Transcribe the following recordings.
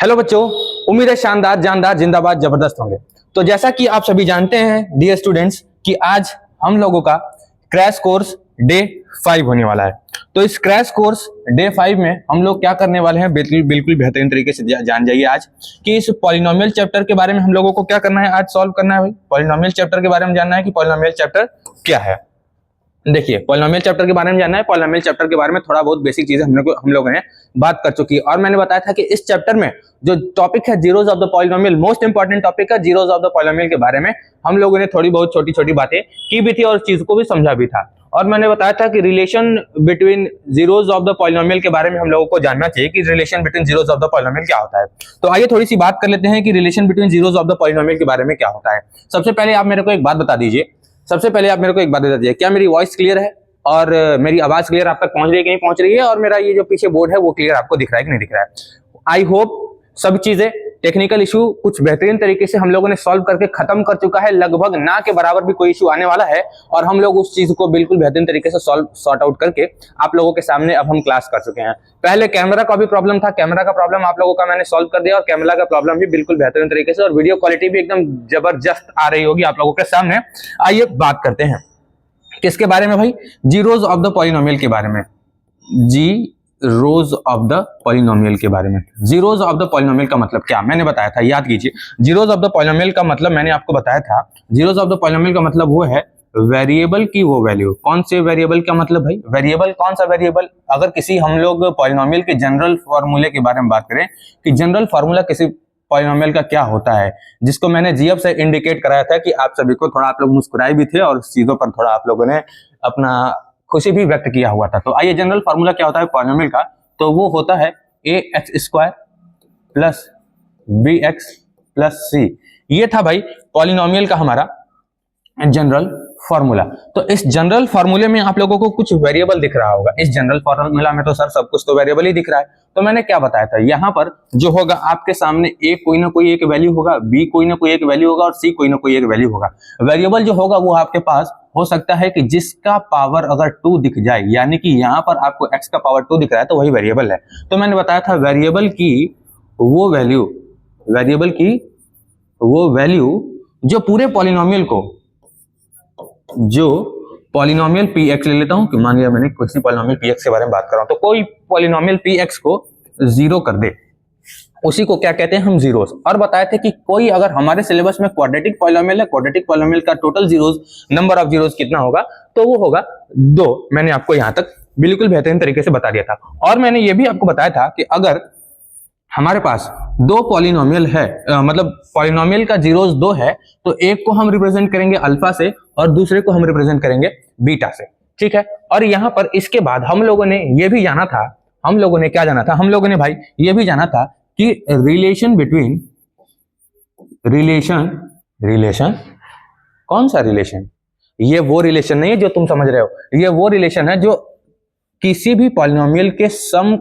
Hello बच्चों, उम्मीद है शानदार जानदार जिंदाबाद जबरदस्त होंगे। तो जैसा कि आप सभी जानते हैं डियर स्टूडेंट्स कि आज हम लोगों का क्रैश कोर्स डे 5 होने वाला है। तो इस क्रैश कोर्स डे 5 में हम लोग क्या करने वाले हैं, बिल्कुल बिल्कुल बेहतरीन तरीके से जान जाइए आज कि इस पॉलिनोमियल चैप्टर के बारे में हम लोगों को क्या करना है, आज सॉल्व करना है। भाई पॉलिनोमियल चैप्टर के बारे में जानना है कि पॉलिनोमियल चैप्टर क्या है। देखिए, पॉलिनोमियल चैप्टर के बारे में जानना है। पॉलिनोमियल चैप्टर के बारे में थोड़ा बहुत बेसिक चीजें हम लोगों ने बात कर चुकी है और मैंने बताया था कि इस चैप्टर में जो टॉपिक है zeros of the polynomial, most important topic है जीरोस ऑफ द पॉलिनोमियल के बारे में हम लोगों ने थोड़ी बहुत छोटी छोटी बातें की भी थी और चीज को भी समझा भी था। और मैंने बताया था कि relation between zeros of the polynomial के बारे में हम लोगों को जानना चाहिए कि relation between zeros of the polynomial क्या होता है। तो आइए थोड़ी सी बात कर लेते हैं कि relation between zeros of the polynomial के बारे में क्या होता है। सबसे पहले आप मेरे को एक बात बता दीजिए, क्या मेरी वॉइस क्लियर है और मेरी आवाज क्लियर आप तक पहुंच रही है कि नहीं पहुंच रही है, और मेरा ये जो पीछे बोर्ड है वो क्लियर आपको दिख रहा है कि नहीं दिख रहा है। आई होप सब चीजें, टेक्निकल इशू कुछ बेहतरीन तरीके से हम लोगों ने सॉल्व करके खत्म कर चुका है। लगभग ना के बराबर भी कोई इशू आने वाला है और हम लोग उस चीज को बिल्कुल बेहतरीन तरीके से सॉर्ट आउट करके आप लोगों के सामने अब हम क्लास कर चुके हैं। पहले कैमरा का भी प्रॉब्लम था, कैमरा का प्रॉब्लम आप लोगों का मैंने सॉल्व कर दिया और कैमरा का प्रॉब्लम भी बिल्कुल बेहतरीन तरीके से, और वीडियो क्वालिटी भी एकदम जबरदस्त आ रही होगी आप लोगों के सामने। आइए बात करते हैं किसके बारे में भाई, जीरोस ऑफ द पॉलिनोमियल के बारे में। जीरोस ऑफ द पॉलिनोमियल के बारे में। जीरोस ऑफ द पॉलिनोमियल का मतलब क्या मैंने बताया था, याद कीजिए। जीरोस ऑफ द पॉलिनोमियल का मतलब मैंने आपको बताया था, जीरोस ऑफ द पॉलिनोमियल का मतलब वो है वेरिएबल की वो वैल्यू। कौन से वेरिएबल का मतलब भाई, वेरिएबल कौन सा वेरिएबल। अगर किसी हम लोग पॉलिनोमियल के जनरल फॉर्मूले के बारे में बात करें कि जनरल फॉर्मूला किसी पॉलिनोमियल का क्या होता है, जिसको मैंने जीएफ से इंडिकेट कराया था कि आप सभी को थोड़ा आप लोग मुस्कुराए भी थे और उस चीजों पर थोड़ा आप लोगों ने अपना खुशी भी व्यक्त किया हुआ था। तो आइए जनरल फॉर्मूला क्या होता है पॉलिनोमियल का, तो वो होता है ax² plus bx plus c। ये था भाई पॉलिनोमियल का हमारा जनरल फॉर्मूला। तो इस जनरल फॉर्मूले में आप लोगों को कुछ वेरिएबल दिख रहा होगा। इस जनरल फॉर्मूला में तो सर सब कुछ तो वेरिएबल ही दिख रहा है। तो मैंने क्या बताया था, यहाँ पर जो होगा आपके सामने a कोई ना कोई एक वैल्यू होगा, b कोई ना कोई एक वैल्यू होगा और c कोई ना कोई एक वैल्यू होगा। वेरिएबल जो होगा वो आपके पास हो सकता है कि जिसका पावर अगर 2 दिख जाए, यानी कि यहाँ पर आपको x का पावर 2 दिख रहा है तो वही वेरिएबल है। तो मैंने बताया था वेरिएबल की वो वैल्यू जो पूरे पॉलिनोमियल को, जो पॉलिनोमियल px ले लेता हूं कि मान लिया मैंने किसी पॉलिनोमियल px के बारे में बात कर रहा हूं, तो कोई पॉलिनोमियल px को 0 कर दे, उसी को क्या कहते हैं हम जीरोस। और बताए थे कि कोई अगर हमारे सिलेबस में क्वाड्रेटिक पॉलिनोमियल है, क्वाड्रेटिक पॉलिनोमियल का total zeros, number of zeros कितना होगा, तो वो होगा 2। मैंने आपको यहां तक बिल्कुल बेहतरीन तरीके से बता दिया था। और मैंने ये भी आपको बताया था कि अगर हमारे पास 2 पॉलिनोमियल है, मतलब पॉलिनोमियल का जीरोस 2 है, तो एक को हम रिप्रेजेंट करेंगे अल्फा से और दूसरे को हम रिप्रेजेंट करेंगे बीटा से, ठीक है। और यहां पर इसके बाद हम लोगों ने ये भी जाना था, हम लोगों ने क्या जाना था, हम लोगों ने भाई ये भी जाना था कि रिलेशन कौन सा रिलेशन, ये वो रिलेशन नहीं है जो तुम समझ रहे हो, ये वो रिलेशन है जो किसी भी पॉलिनोमियल के सम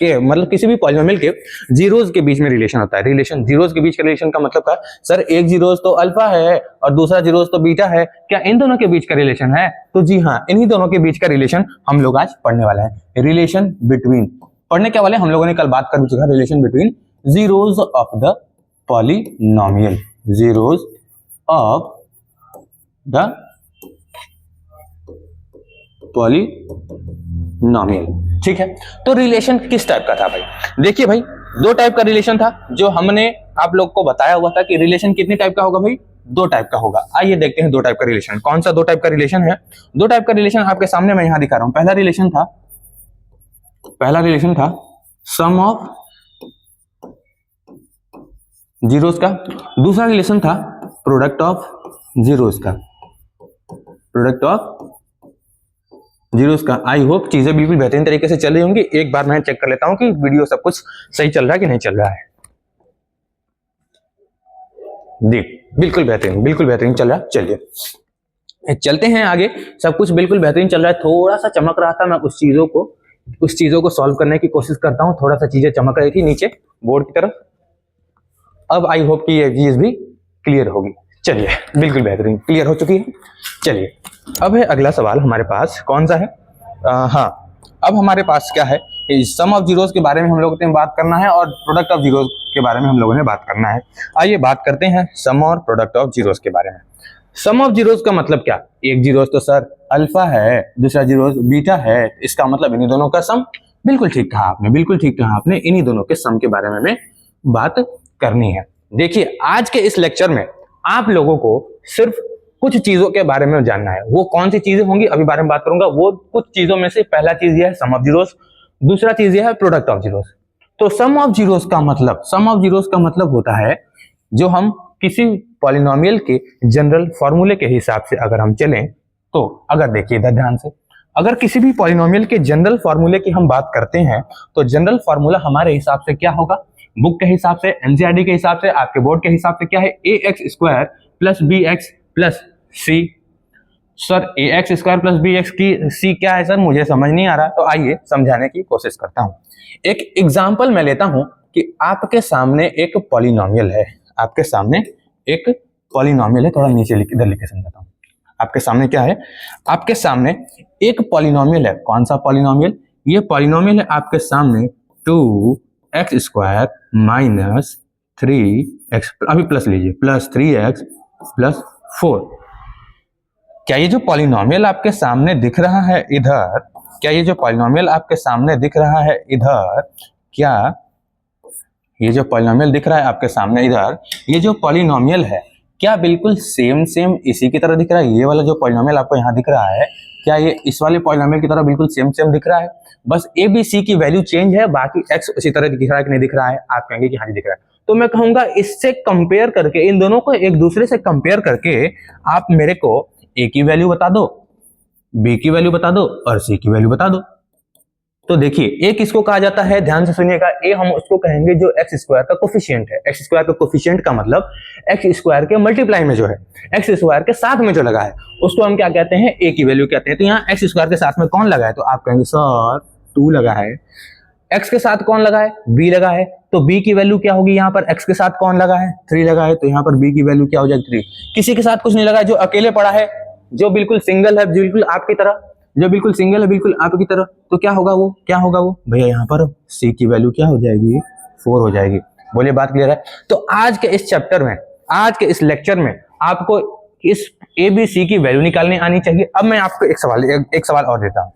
के, मतलब किसी भी पॉलिनोमियल के जीरोस के बीच में रिलेशन होता है। रिलेशन जीरोस के बीच का रिलेशन का मतलब क्या, सर एक जीरोस तो अल्फा है और दूसरा जीरोस तो बीटा है, क्या इन दोनों के बीच का रिलेशन है? तो जी हाँ, इन्हीं दोनों के बीच का रिलेशन हम लोग आज पढ़ने वाले हैं। रिलेशन बिटवीन पढ़ने क्या वाले, हम लोगों ने कल बात कर चुका है relation between zeros of the polynomial, zeros of the polynomial, ठीक है। तो रिलेशन किस टाइप का था भाई, देखिए भाई 2 टाइप का रिलेशन था जो हमने आप लोग को बताया हुआ था कि रिलेशन कितने टाइप का होगा भाई, 2 टाइप का होगा। आइए देखते हैं 2 टाइप का रिलेशन कौन सा 2 टाइप का रिलेशन है। 2 टाइप का रिलेशन आपके सामने मैं यहां दिखा रहा हूं। पहला रिलेशन था सम ऑफ जीरोस का, दूसरा रिलेशन था प्रोडक्ट ऑफ जीरोस का। आई होप चीजें बिल्कुल बेहतरीन तरीके से चल रही होंगी। एक बार मैं चेक कर लेता हूं कि वीडियो सब कुछ सही चल रहा है कि नहीं चल रहा है। देख बिल्कुल बेहतरीन चल रहा है। चलिए चलते हैं आगे, सब कुछ बिल्कुल बेहतरीन चल रहा है। थोड़ा सा चमक रहा था, मैं उस चीजों को सॉल्व करने की कोशिश करता हूं। थोड़ा सा चीजें चमक रही थी नीचे बोर्ड की तरफ। अब आई होप कि ये चीज भी क्लियर होगी। चलिए बिल्कुल बेहतरीन क्लियर हो चुकी है। चलिए अब है अगला सवाल हमारे पास, कौन सा है, हाँ अब हमारे पास क्या है सम ऑफ जीरोस के बारे में हम लोगों ने बात करना है और प्रोडक्ट ऑफ जीरोस के बारे में हम लोगों ने बात करना है। आइए बात करते हैं सम और प्रोडक्ट ऑफ जीरोस के बारे में। सम ऑफ जीरोस का मतलब क्या? एक जीरोस तो सर अल्फा है, दूसरा जीरोस बीटा है, इसका मतलब इन्हीं दोनों का सम। बिल्कुल ठीक कहा आपने, बिल्कुल ठीक कहा आपने, इन्हीं दोनों के सम के बारे में हमें बात करनी है। देखिए आज के इस लेक्चर में आप लोगों को सिर्फ कुछ चीजों के बारे में जानना है। वो कौन सी चीजें होंगी अभी बारे में बात करूंगा। वो कुछ चीजों में से पहला चीज यह है सम ऑफ जीरोस, दूसरा चीज यह है प्रोडक्ट ऑफ जीरोस। तो सम ऑफ जीरोस का मतलब होता है जो हम किसी पॉलिनोमियल के जनरल फॉर्मूले के हिसाब से अगर हम चलें तो, अगर देखिए इधर ध्यान से, अगर किसी भी पॉलिनोमियल के जनरल फॉर्मूले की हम बात करते हैं तो जनरल फॉर्मूला हमारे हिसाब से क्या होगा? बुक के हिसाब से, एनसीईआरटी के हिसाब से, आपके बोर्ड के हिसाब से क्या है? ax² plus bx plus c। Sir ax² plus bx की c क्या है सर? मुझे समझ नहीं आ रहा, तो आइए समझाने की कोशिश करता हूं। एक एग्जांपल मैं लेता हूं कि आपके सामने एक पॉलिनोमियल है, आपके सामने एक पॉलिनोमियल है, थोड़ा नीचे इधर लिख के समझाता हूं। आपके सामने क्या है? आपके सामने एक पॉलिनोमियल है। कौन सा पॉलिनोमियल? ये पॉलिनोमियल है आपके सामने 2x² माइनस 3x, अभी प्लस लीजिए, प्लस 3x प्लस 4। क्या ये जो पॉलिनोमियल आपके सामने दिख रहा है इधर, क्या ये जो पॉलिनोमियल आपके सामने दिख रहा है इधर, क्या ये जो पॉलिनोमियल दिख रहा है आपके सामने इधर, ये जो पॉलिनोमियल है क्या बिल्कुल सेम इसी की तरह दिख रहा है? ये वाला जो पॉलिनोमियल आपको यहाँ दिख रहा है, क्या ये इस वाले पॉलिनोमियल की तरह बिल्कुल सेम दिख रहा है? बस ए बी सी की वैल्यू चेंज है, बाकी एक्स उसी तरह दिख रहा है कि नहीं दिख रहा है? आप कहेंगे कि हाँ जी दिख रहा है। तो मैं कहूंगा इससे कंपेयर करके, इन दोनों को एक दूसरे से कंपेयर करके आप मेरे को ए की वैल्यू बता दो, बी की वैल्यू बता दो और सी की वैल्यू बता दो। तो देखिए ए किसको कहा जाता है? ध्यान से सुनिएगा, ए हम उसको कहेंगे जो x² का कोफिशिएंट है। x² का कोफिशिएंट का मतलब x² के मल्टीप्लाई में जो है, x² के साथ में जो लगा है उसको हम क्या कहते हैं? a की वैल्यू कहते हैं। तो यहाँ x² के साथ में कौन लगा है? तो आप कहेंगे सर 2 लगा है। x के साथ कौन लगा है? b लगा है। तो b की वैल्यू क्या होगी? यहाँ पर x के साथ कौन लगा है? 3 लगा है, तो यहाँ पर b की वैल्यू क्या हो जाएगी? 3। किसी के साथ कुछ नहीं लगा है, जो अकेले पड़ा है, जो बिल्कुल सिंगल है, बिल्कुल आपकी तरह, जो बिल्कुल सिंगल है बिल्कुल आपकी तरह, तो क्या होगा वो? क्या होगा वो भैया? यहाँ पर c की वैल्यू क्या हो जाएगी? 4 हो जाएगी। बोलिए बात क्लियर है? तो आज के इस चैप्टर में, आज के इस लेक्चर में आपको इस ए बी सी की वैल्यू निकालनी आनी चाहिए। अब मैं आपको एक सवाल और देता हूं,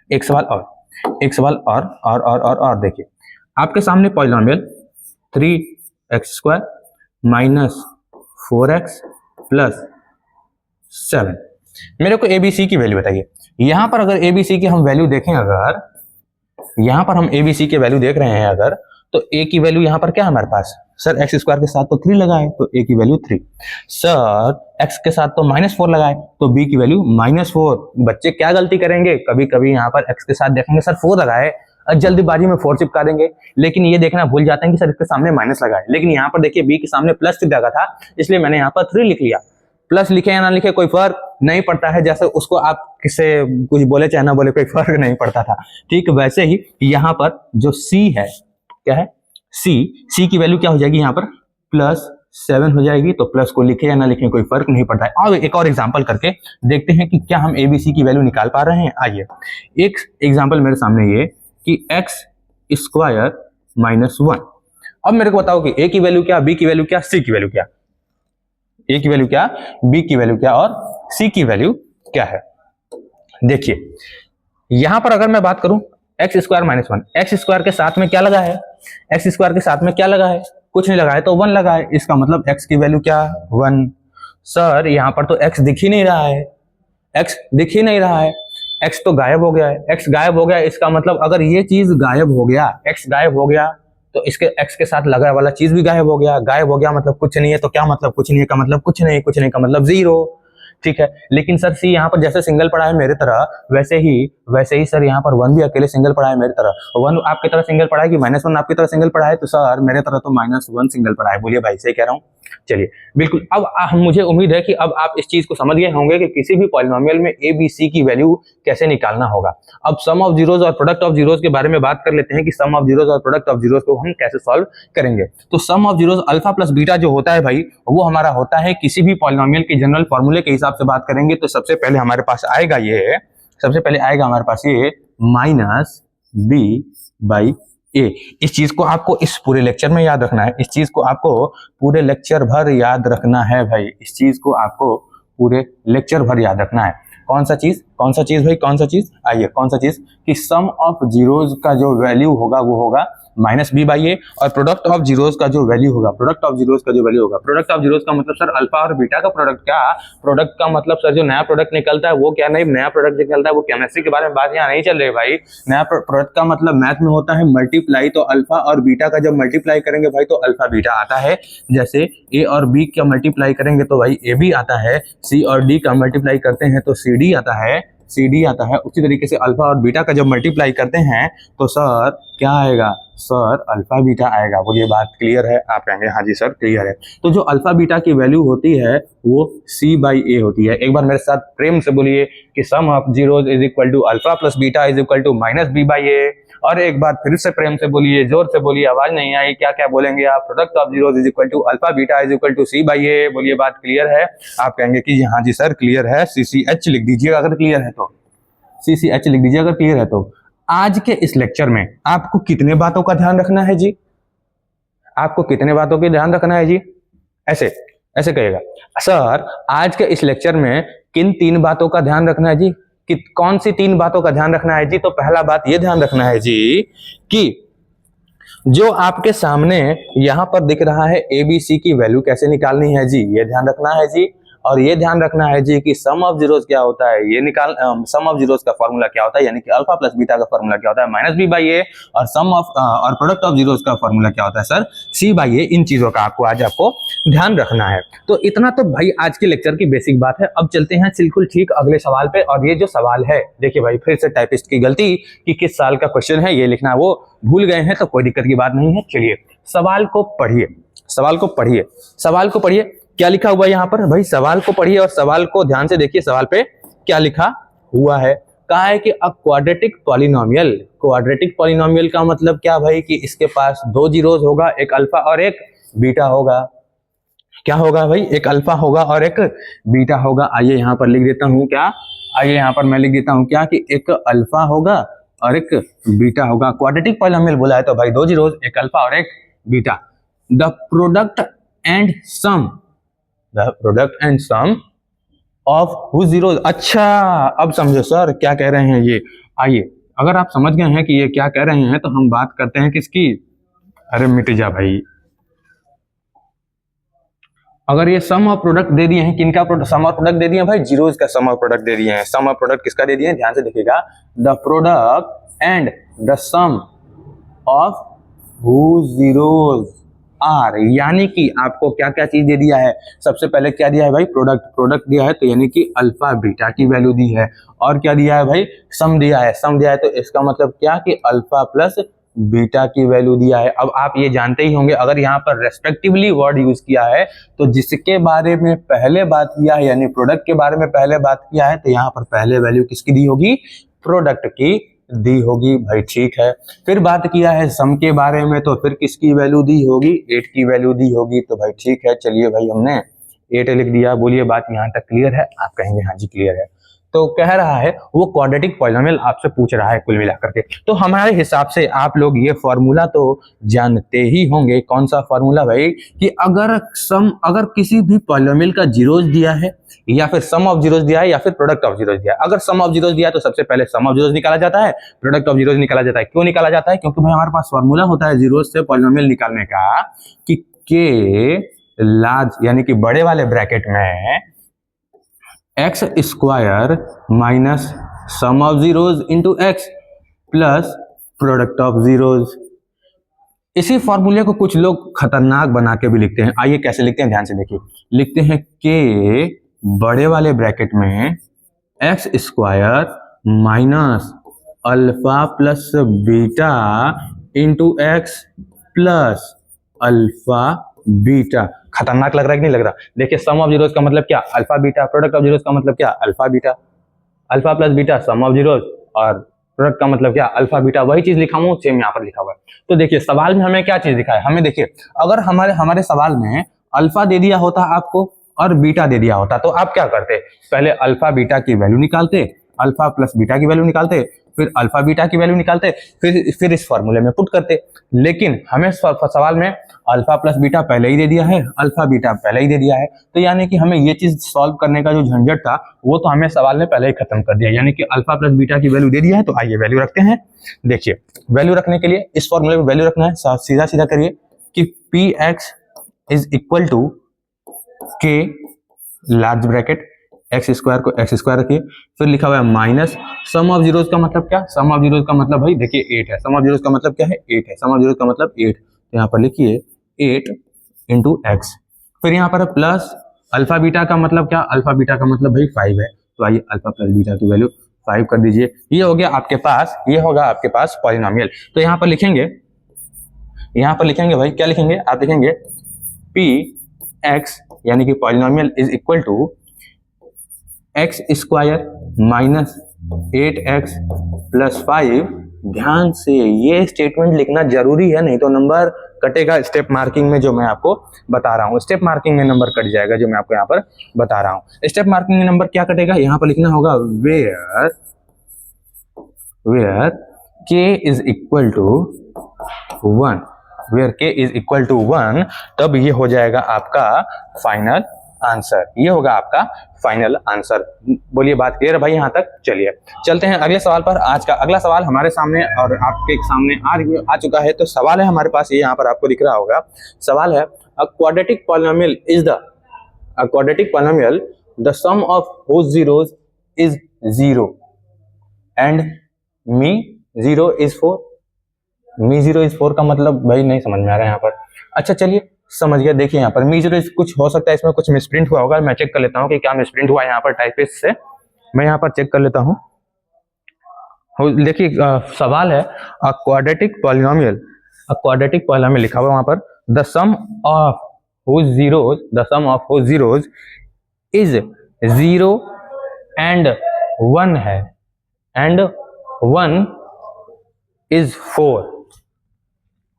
एक सवाल और देखिए, आपके सामने polynomial 3x² minus 4x plus 7, मेरे को एबीसी की वैल्यू बताइए। यहां पर अगर एबीसी की हम वैल्यू देखें, अगर यहां पर हम एबीसी के वैल्यू देख रहे हैं अगर, तो ए की वैल्यू यहां पर क्या है हमारे पास? सर x² के साथ तो 3 लगा है, तो ए की वैल्यू 3। सर x के साथ तो -4 लगा है, तो b की वैल्यू -4। बच्चे क्या गलती करेंगे? कभी कभी यहां पर x के साथ देखेंगे सर 4 लगा है, जल्दीबाजी में 4 चिपका देंगे, लेकिन ये देखना भूल जाते हैं कि सर इसके सामने माइनस लगा है। लेकिन यहाँ पर देखिए b के सामने प्लस लगा था, इसलिए मैंने यहाँ पर 3 लिख लिया। प्लस लिखे या ना लिखे कोई फर्क नहीं पड़ता है, जैसे उसको आप किसे कुछ बोले चाहे ना बोले कोई फर्क नहीं पड़ता था, ठीक वैसे ही यहाँ पर जो c है, क्या है? c की वैल्यू क्या हो जाएगी? यहाँ पर +7 हो जाएगी। तो प्लस को लिखे या ना लिखे कोई फर्क नहीं पड़ता है। और एक और एग्जांपल करके देखते हैं कि क्या हम एबीसी की वैल्यू निकाल पा रहे हैं। आइए एक एग्जांपल मेरे सामने ये कि x² -1। अब मेरे को बताओ कि a की वैल्यू क्या, b की वैल्यू क्या, c की वैल्यू क्या? a की वैल्यू क्या, b की वैल्यू क्या और c की वैल्यू क्या है? देखिए यहां पर अगर मैं बात करूं x² -1, x² के साथ में क्या लगा है? x² के साथ में क्या लगा है? कुछ नहीं लगा है, तो 1 लगा है। इसका मतलब x की वैल्यू क्या? 1। सर यहां पर तो x दिख ही नहीं रहा है, x दिख ही नहीं रहा है, x तो गायब हो गया है। x गायब हो गया, इसका मतलब अगर ये चीज गायब हो गया, x गायब हो गया, तो इसके x के साथ लगा वाला चीज भी गायब हो गया। गायब हो गया मतलब कुछ नहीं है, तो क्या मतलब कुछ नहीं है का मतलब कुछ नहीं, कुछ नहीं का मतलब 0, ठीक है। लेकिन सर सी यहाँ पर जैसे सिंगल पड़ा है मेरे तरह, वैसे ही सर यहाँ पर 1 भी अकेले सिंगल पड़ा है मेरे तरह। 1 आपकी तरह सिंगल पड़ा है कि -1 आपकी तरह सिंगल पड़ा है? तो सर मेरे तरह तो -1 सिंगल पड़ा है। बोलिए भाई सही कह रहा हूँ? चलिए बिल्कुल। अब मुझे उम्मीद है कि अब आप इस चीज को समझ गए होंगे कि किसी भी पॉलिनोमियल में ए बी सी की वैल्यू कैसे निकालना होगा। अब सम ऑफ जीरोस और प्रोडक्ट ऑफ जीरोस के बारे में बात कर लेते हैं कि सम ऑफ जीरोस और प्रोडक्ट ऑफ जीरोस को हम कैसे सॉल्व करेंगे। तो sum of zeros alpha plus beta जो होता है भाई, वो हमारा होता है किसी भी पॉलिनोमियल के जनरल फॉर्मूले के हिसाब से बात करेंगे तो सबसे पहले हमारे पास आएगा ये, सबसे पहले आएगा हमारे पास ये बी बाई ए। इस चीज को आपको इस पूरे लेक्चर में याद रखना है, इस चीज को आपको पूरे लेक्चर भर याद रखना है भाई, इस चीज को आपको पूरे लेक्चर भर याद रखना है। कौन सा चीज भाई, कौन सा चीज, आइए कौन सा चीज कि सम ऑफ जीरोज का जो वैल्यू होगा वो होगा माइनस बी बाई ए, और प्रोडक्ट ऑफ जीरोज का जो वैल्यू होगा, प्रोडक्ट ऑफ जीरोज का जो वैल्यू होगा, प्रोडक्ट ऑफ जीरोज का मतलब सर अल्फा और बीटा का प्रोडक्ट, क्या प्रोडक्ट का मतलब सर जो नया प्रोडक्ट निकलता है वो क्या, नहीं नया प्रोडक्ट निकलता है वो केमिस्ट्री के बारे में बात यहाँ नहीं चल रही भाई। नया प्रोडक्ट का मतलब मैथ में होता है मल्टीप्लाई, तो अल्फा और बीटा का जब मल्टीप्लाई करेंगे भाई तो अल्फा बीटा आता है। जैसे ए और बी का मल्टीप्लाई करेंगे तो भाई ए बी आता है, सी और डी का मल्टीप्लाई करते हैं तो सी डी आता है, उसी तरीके से अल्फा और बीटा का जब मल्टीप्लाई करते हैं तो सर क्या आएगा, सर अल्फा बीटा आएगा। बोलिए बात क्लियर है, आप कहेंगे हाँ जी सर क्लियर है। तो जो अल्फा बीटा की वैल्यू होती है वो सी बाई ए होती है। एक बार मेरे साथ प्रेम से बोलिए कि sum of zeros is equal to alpha plus beta is equal to minus b by a. और एक बार फिर से प्रेम से बोलिए, जोर से बोलिए, आवाज नहीं आई, क्या क्या बोलेंगे आप, product of zeros is equal to alpha beta is equal to c by a. बोलिए बात क्लियर है, आप कहेंगे कि हाँ जी सर क्लियर है, CCH लिख दीजिएगा अगर क्लियर है तो, CCH लिख दीजिए अगर क्लियर है तो। आज के इस लेक्चर में आपको कितने बातों का ध्यान रखना है जी, आपको कितने बातों का ध्यान रखना है जी, ऐसे ऐसे कहिएगा सर आज के इस लेक्चर में किन 3 बातों का ध्यान रखना है जी, कि कौन सी 3 बातों का ध्यान रखना है जी। तो पहला बात यह ध्यान रखना है जी कि जो आपके सामने यहां पर दिख रहा है ABC की वैल्यू कैसे निकालनी है जी, ये ध्यान रखना है जी। और ये ध्यान रखना है जी कि सम ऑफ जीरोज क्या होता है, ये सम ऑफ जीरोज का फॉर्मूला क्या होता है, यानी कि अल्फा प्लस बीटा का फॉर्मूला क्या होता है माइनस बी बाई ए, और सम ऑफ और प्रोडक्ट ऑफ जीरोज का फॉर्मूला क्या होता है सर सी बाई ए। इन चीजों का आपको ध्यान रखना है। तो इतना तो भाई आज के लेक्चर की बेसिक बात है। अब चलते हैं बिल्कुल ठीक अगले सवाल पे। और ये जो सवाल है देखिए भाई, फिर से टाइपिस्ट की गलती कि किस साल का क्वेश्चन है ये लिखना वो भूल गए हैं, तो कोई दिक्कत की बात नहीं है। चलिए सवाल को पढ़िए, सवाल को पढ़िए, सवाल को पढ़िए, क्या लिखा हुआ है यहाँ पर भाई, सवाल को पढ़िए और सवाल को ध्यान से देखिए, सवाल पे क्या लिखा हुआ है। कहा है कि अ क्वाड्रेटिक पॉलिनोमियल, क्वाड्रेटिक पॉलिनोमियल का मतलब क्या भाई कि इसके पास 2 जीरोज होगा, एक अल्फा और एक बीटा होगा। क्या होगा भाई, एक अल्फा होगा और एक बीटा होगा। आइए यहाँ पर लिख देता हूँ क्या, आइए यहाँ पर मैं लिख देता हूँ क्या कि एक अल्फा होगा और एक बीटा होगा। क्वाड्रेटिक पॉलिनोमियल बोला है तो भाई 2 जीरोज, एक अल्फा और एक beta. The product and sum, the product and sum of whose zeros. अच्छा अब समझो सर क्या कह रहे हैं ये। आइए अगर आप समझ गए हैं कि ये क्या कह रहे हैं तो हम बात करते हैं किसकी, अरे मिट जा भाई। अगर ये सम ऑफ प्रोडक्ट दे दिए हैं, किनका सम ऑफ प्रोडक्ट दे दिए हैं भाई, जीरोज का सम ऑफ प्रोडक्ट दे दिए हैं। सम ऑफ प्रोडक्ट किसका दे दिए हैं, ध्यान से देखिएगा, the product and the sum of whose zeros are, यानी कि आपको क्या क्या चीज दे दिया है। सबसे पहले क्या दिया है भाई, प्रोडक्ट दिया है, तो यानी कि अल्फा बीटा की वैल्यू दी है। और क्या दिया है भाई, सम दिया है, सम दिया है, तो इसका मतलब क्या कि अल्फा प्लस बीटा की वैल्यू दिया है। अब आप ये जानते ही होंगे अगर यहाँ पर रेस्पेक्टिवली वर्ड यूज किया है तो जिसके बारे में पहले बात किया है, यानी प्रोडक्ट के बारे में पहले बात किया है, तो यहाँ पर पहले वैल्यू किसकी दी होगी, प्रोडक्ट की दी होगी भाई, ठीक है। फिर बात किया है सम के बारे में, तो फिर किसकी वैल्यू दी होगी, 8 की वैल्यू दी होगी, तो भाई ठीक है। चलिए भाई हमने 8 लिख दिया। बोलिए बात यहाँ तक क्लियर है, आप कहेंगे हाँ जी क्लियर है। तो कह रहा है वो क्वाड्रेटिक पॉलिनोमियल आपसे पूछ रहा है कुल मिलाकर के। तो हमारे हिसाब से आप लोग ये फॉर्मूला तो जानते ही होंगे। कौन सा फॉर्मूला भाई, कि अगर किसी भी पॉलिनोमियल का जीरोज दिया है या फिर सम ऑफ जीरोज दिया है या फिर प्रोडक्ट ऑफ जीरोज दिया है। अगर सम ऑफ जीरोज दिया है तो सबसे पहले सम ऑफ जीरोज निकाला जाता है, प्रोडक्ट ऑफ जीरोज निकाला जाता है। क्यों निकाला जाता है, क्योंकि भाई हमारे पास फॉर्मूला होता है जीरोज से पॉलिनोमियल निकालने का कि के लार्ज यानी कि बड़े वाले ब्रैकेट में x square minus sum of zeros into x plus product of zeros. इसी फॉर्मूले को कुछ लोग खतरनाक बना के भी लिखते हैं। आइए कैसे लिखते हैं, ध्यान से देखिए। लिखते हैं के बड़े वाले ब्रैकेट में x square minus alpha plus beta into x plus alpha beta. खतरनाक लग रहा है कि नहीं लग रहा। देखिए सम ऑफ जीरोज का मतलब क्या, alpha beta. Product of zeros का मतलब क्या, alpha beta. Alpha plus beta some of zeros, और प्रोडक्ट का मतलब क्या, अल्फा बीटा। वही चीज लिखा हूं, सेम यहाँ पर लिखा हुआ है। तो देखिए सवाल में हमें क्या चीज दिखा है, हमें देखिए अगर हमारे सवाल में अल्फा दे दिया होता आपको और बीटा दे दिया होता तो आप क्या करते, पहले अल्फा बीटा की वैल्यू निकालते, अल्फा प्लस बीटा की वैल्यू निकालते, फिर अल्फा बीटा की वैल्यू निकालते, फिर इस फॉर्मूले में पुट करते। लेकिन हमें सवाल में अल्फा प्लस बीटा पहले ही दे दिया है, अल्फा बीटा पहले ही दे दिया है, तो यानी कि हमें ये चीज सॉल्व करने का जो झंझट था वो तो हमें सवाल ने पहले ही खत्म कर दिया, यानी कि अल्फा प्लस बीटा की वैल्यू दे दिया है। तो आइए वैल्यू रखते हैं। देखिए वैल्यू रखने के लिए इस फॉर्मूले में वैल्यू रखना है, सीधा सीधा करिए कि P x is equal to K large bracket X square को एक्स स्क्वायर रखिए, फिर लिखा हुआ है माइनस सम ऑफ जीरोज का मतलब क्या, सम ऑफ जीरोज का मतलब भाई देखिए 8 है, सम ऑफ जीरोज का मतलब क्या है 8 है, सम ऑफ जीरोज का मतलब 8, तो यहाँ पर लिखिए 8 इंटू एक्स, फिर यहाँ पर प्लस अल्फा बीटा का मतलब क्या, अल्फा बीटा का मतलब भाई 5 है, तो आइए अल्फा प्लस बीटा की वैल्यू 5 कर दीजिए। ये हो गया आपके पास, ये होगा आपके पास पॉलिनोमियल। तो यहाँ पर लिखेंगे भाई क्या लिखेंगे, आप लिखेंगे पी एक्स यानी कि polynomial is equal to X square minus 8x plus 5। ध्यान से ये स्टेटमेंट लिखना जरूरी है, नहीं तो नंबर कटेगा स्टेप मार्किंग में, जो मैं आपको बता रहा हूँ। स्टेप मार्किंग में नंबर कट जाएगा, जो मैं आपको यहाँ पर बता रहा हूँ। स्टेप मार्किंग में नंबर क्या कटेगा, यहाँ पर लिखना होगा वेयर के इज इक्वल टू 1, वेयर के इज इक्वल टू 1, तब ये हो जाएगा आपका फाइनल आंसर, ये होगा आपका फाइनल आंसर। बोलिए बात क्लियर है भाई यहाँ तक। चलिए चलते हैं अगले सवाल पर। आज का अगला सवाल हमारे सामने और आपके सामने आ चुका है। तो सवाल है हमारे पास, ये यहाँ पर आपको दिख रहा होगा, सवाल है a quadratic polynomial the sum of whose zeros is 0 and me 0 is 4। Me 0 is 4 का मतलब भाई नहीं समझ में आ रहा है यहाँ पर। अच्छा चलिए समझ गया। देखिए यहाँ पर मी 0 कुछ हो सकता है, इसमें कुछ मिसप्रिंट हुआ होगा, मैं चेक कर लेता हूँ कि क्या मिसप्रिंट हुआ है यहाँ पर टाइपिस्ट से। मैं यहाँ पर चेक कर लेता हूँ। देखिए सवाल है अ क्वाड्रेटिक पॉलिनोमियल लिखा हुआ वहां पर the sum of whose zeros is 0 and 1 है, and 1 is 4।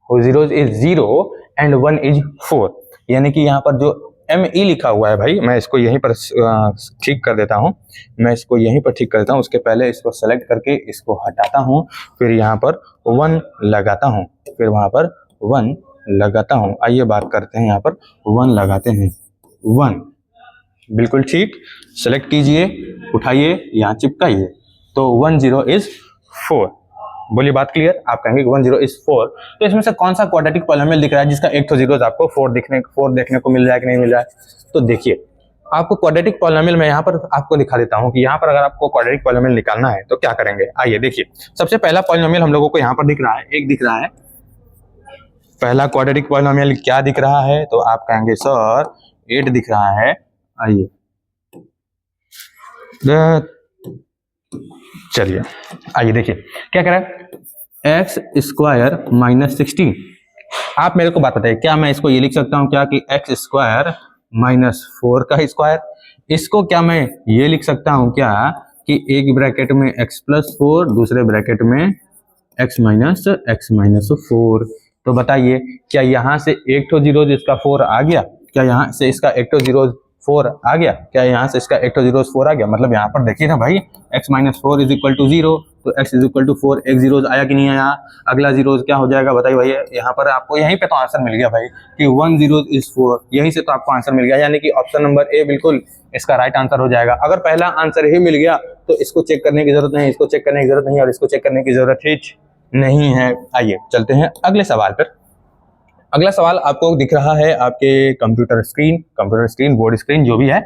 whose zeros is 0 and 1 is 4, यानी कि यहाँ पर जो ME लिखा हुआ है भाई, मैं इसको यहीं पर ठीक कर देता हूँ, उसके पहले इसको सेलेक्ट करके इसको हटाता हूँ, फिर यहाँ पर 1 लगाता हूँ, फिर वहाँ पर 1 लगाता हूँ। आइए बात करते हैं, यहाँ पर 1 लगाते हैं, 1 बिल्कुल ठीक, सेलेक्ट कीजिए, उठाइए, यहाँ चिपकाइए, तो 1 0 इज 4। बोलिए बात क्लियर। आप कहेंगे 1 0 इज 4, तो इसमें से कौन सा क्वाड्रेटिक पॉलिनोमियल दिख रहा है जिसका एक तो जीरोस आपको 4 देखने को मिल रहा है कि नहीं मिल रहा है। तो देखिए आपको क्वाड्रेटिक पॉलिनोमियल में यहाँ पर आपको दिखा देता हूँ कि यहाँ पर अगर आपको क्वाड्रेटिक पॉलिनोमियल निकालना है तो क्या करेंगे। आइए देखिए, सबसे पहला पॉलिनोमियल हम लोगों को यहाँ पर दिख रहा है, एक दिख रहा है, पहला क्वाड्रेटिक पॉलिनोमियल क्या दिख रहा है, तो आप कहेंगे सर 8 दिख रहा है। आइए चलिए आइए देखिए क्या कह रहा है, एक्स स्क्वायर माइनस 16। आप मेरे को बात बताइए, क्या मैं इसको ये लिख सकता हूँ क्या कि एक्स स्क्वायर माइनस 4 का स्क्वायर, इसको क्या मैं ये लिख सकता हूँ क्या कि एक ब्रैकेट में x प्लस 4, दूसरे ब्रैकेट में x माइनस 4। तो बताइए क्या यहाँ से एक तो जीरो इसका 4 आ गया, क्या यहाँ से इसका एक तो जीरो 4 आ गया, क्या यहाँ से इसका एक तो जीरो 4 आ गया, मतलब यहाँ पर देखिए ना भाई x minus 4 is equal to 0, तो x इज इक्वल टू 4, एक जीरोज आया कि नहीं आया, अगला जीरोज क्या हो जाएगा बताइए भैया। यहाँ पर आपको यहीं पे तो आंसर मिल गया भाई कि 1 0 इज 4, यहीं से तो आपको आंसर मिल गया, यानी कि ऑप्शन नंबर ए बिल्कुल इसका राइट आंसर हो जाएगा। अगर पहला आंसर ही मिल गया तो इसको चेक करने की जरूरत नहीं, इसको चेक करने की जरूरत नहीं, और इसको चेक करने की जरूरत ही नहीं है। आइए चलते हैं अगले सवाल पर। अगला सवाल आपको दिख रहा है आपके कंप्यूटर स्क्रीन, बोर्ड स्क्रीन, जो भी है।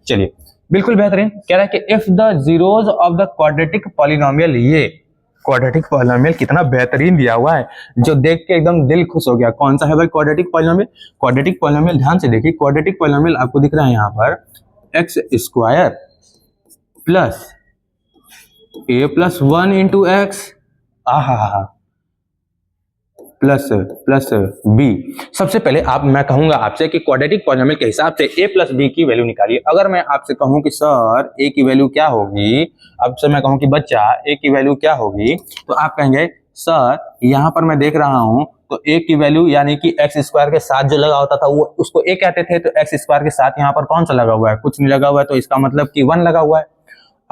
चलिए बिल्कुल बेहतरीन, कह रहा है कि if the zeros of the quadratic polynomial, ये क्वाड्रेटिक पॉलिनोमियल कितना बेहतरीन दिया हुआ है, जो देख के एकदम दिल खुश हो गया। कौन सा है भाई क्वाड्रेटिक पॉलिनोमियल, ध्यान से देखिए, क्वाड्रेटिक पॉलिनोमियल आपको दिख रहा है यहाँ पर x square plus a plus 1 into x, plus b. सबसे पहले मैं कहूंगा आपसे कि क्वाड्रेटिक पॉलिनोमियल के हिसाब से a प्लस बी की वैल्यू निकालिए। अगर मैं आपसे कहूं कि सर a की वैल्यू क्या होगी, अब से मैं कहूं कि बच्चा a की वैल्यू क्या होगी, तो आप कहेंगे सर यहाँ पर मैं देख रहा हूं तो a की वैल्यू यानी कि एक्स स्क्वायर के साथ जो लगा होता था वो उसको a कहते थे, तो एक्स स्क्वायर के साथ यहाँ पर कौन सा लगा हुआ है, कुछ नहीं लगा हुआ है, तो इसका मतलब कि 1 लगा हुआ है।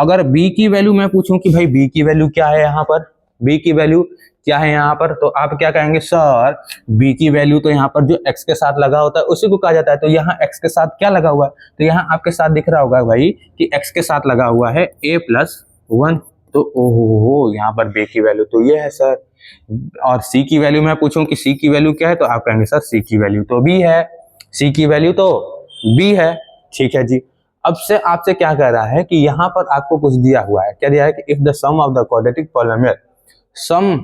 अगर b की वैल्यू मैं पूछूं कि भाई b की वैल्यू क्या है यहाँ पर, b की वैल्यू क्या है यहाँ पर, तो आप क्या कहेंगे सर b की वैल्यू तो यहाँ पर जो x के साथ लगा होता है उसी को कहा जाता है। तो यहाँ x के साथ क्या लगा हुआ है, तो यहाँ आपके साथ दिख रहा होगा भाई कि x के साथ लगा हुआ है a+1। तो ओहो यहाँ पर b की वैल्यू तो ये है सर। और c की वैल्यू मैं पूछूं कि c की वैल्यू क्या है, तो आप कहेंगे सर c की वैल्यू तो b है, c की वैल्यू तो b है। ठीक है जी। अब से आपसे क्या कह रहा है कि यहाँ पर आपको कुछ दिया हुआ है, क्या दिया है कि if the sum of the quadratic polynomial sum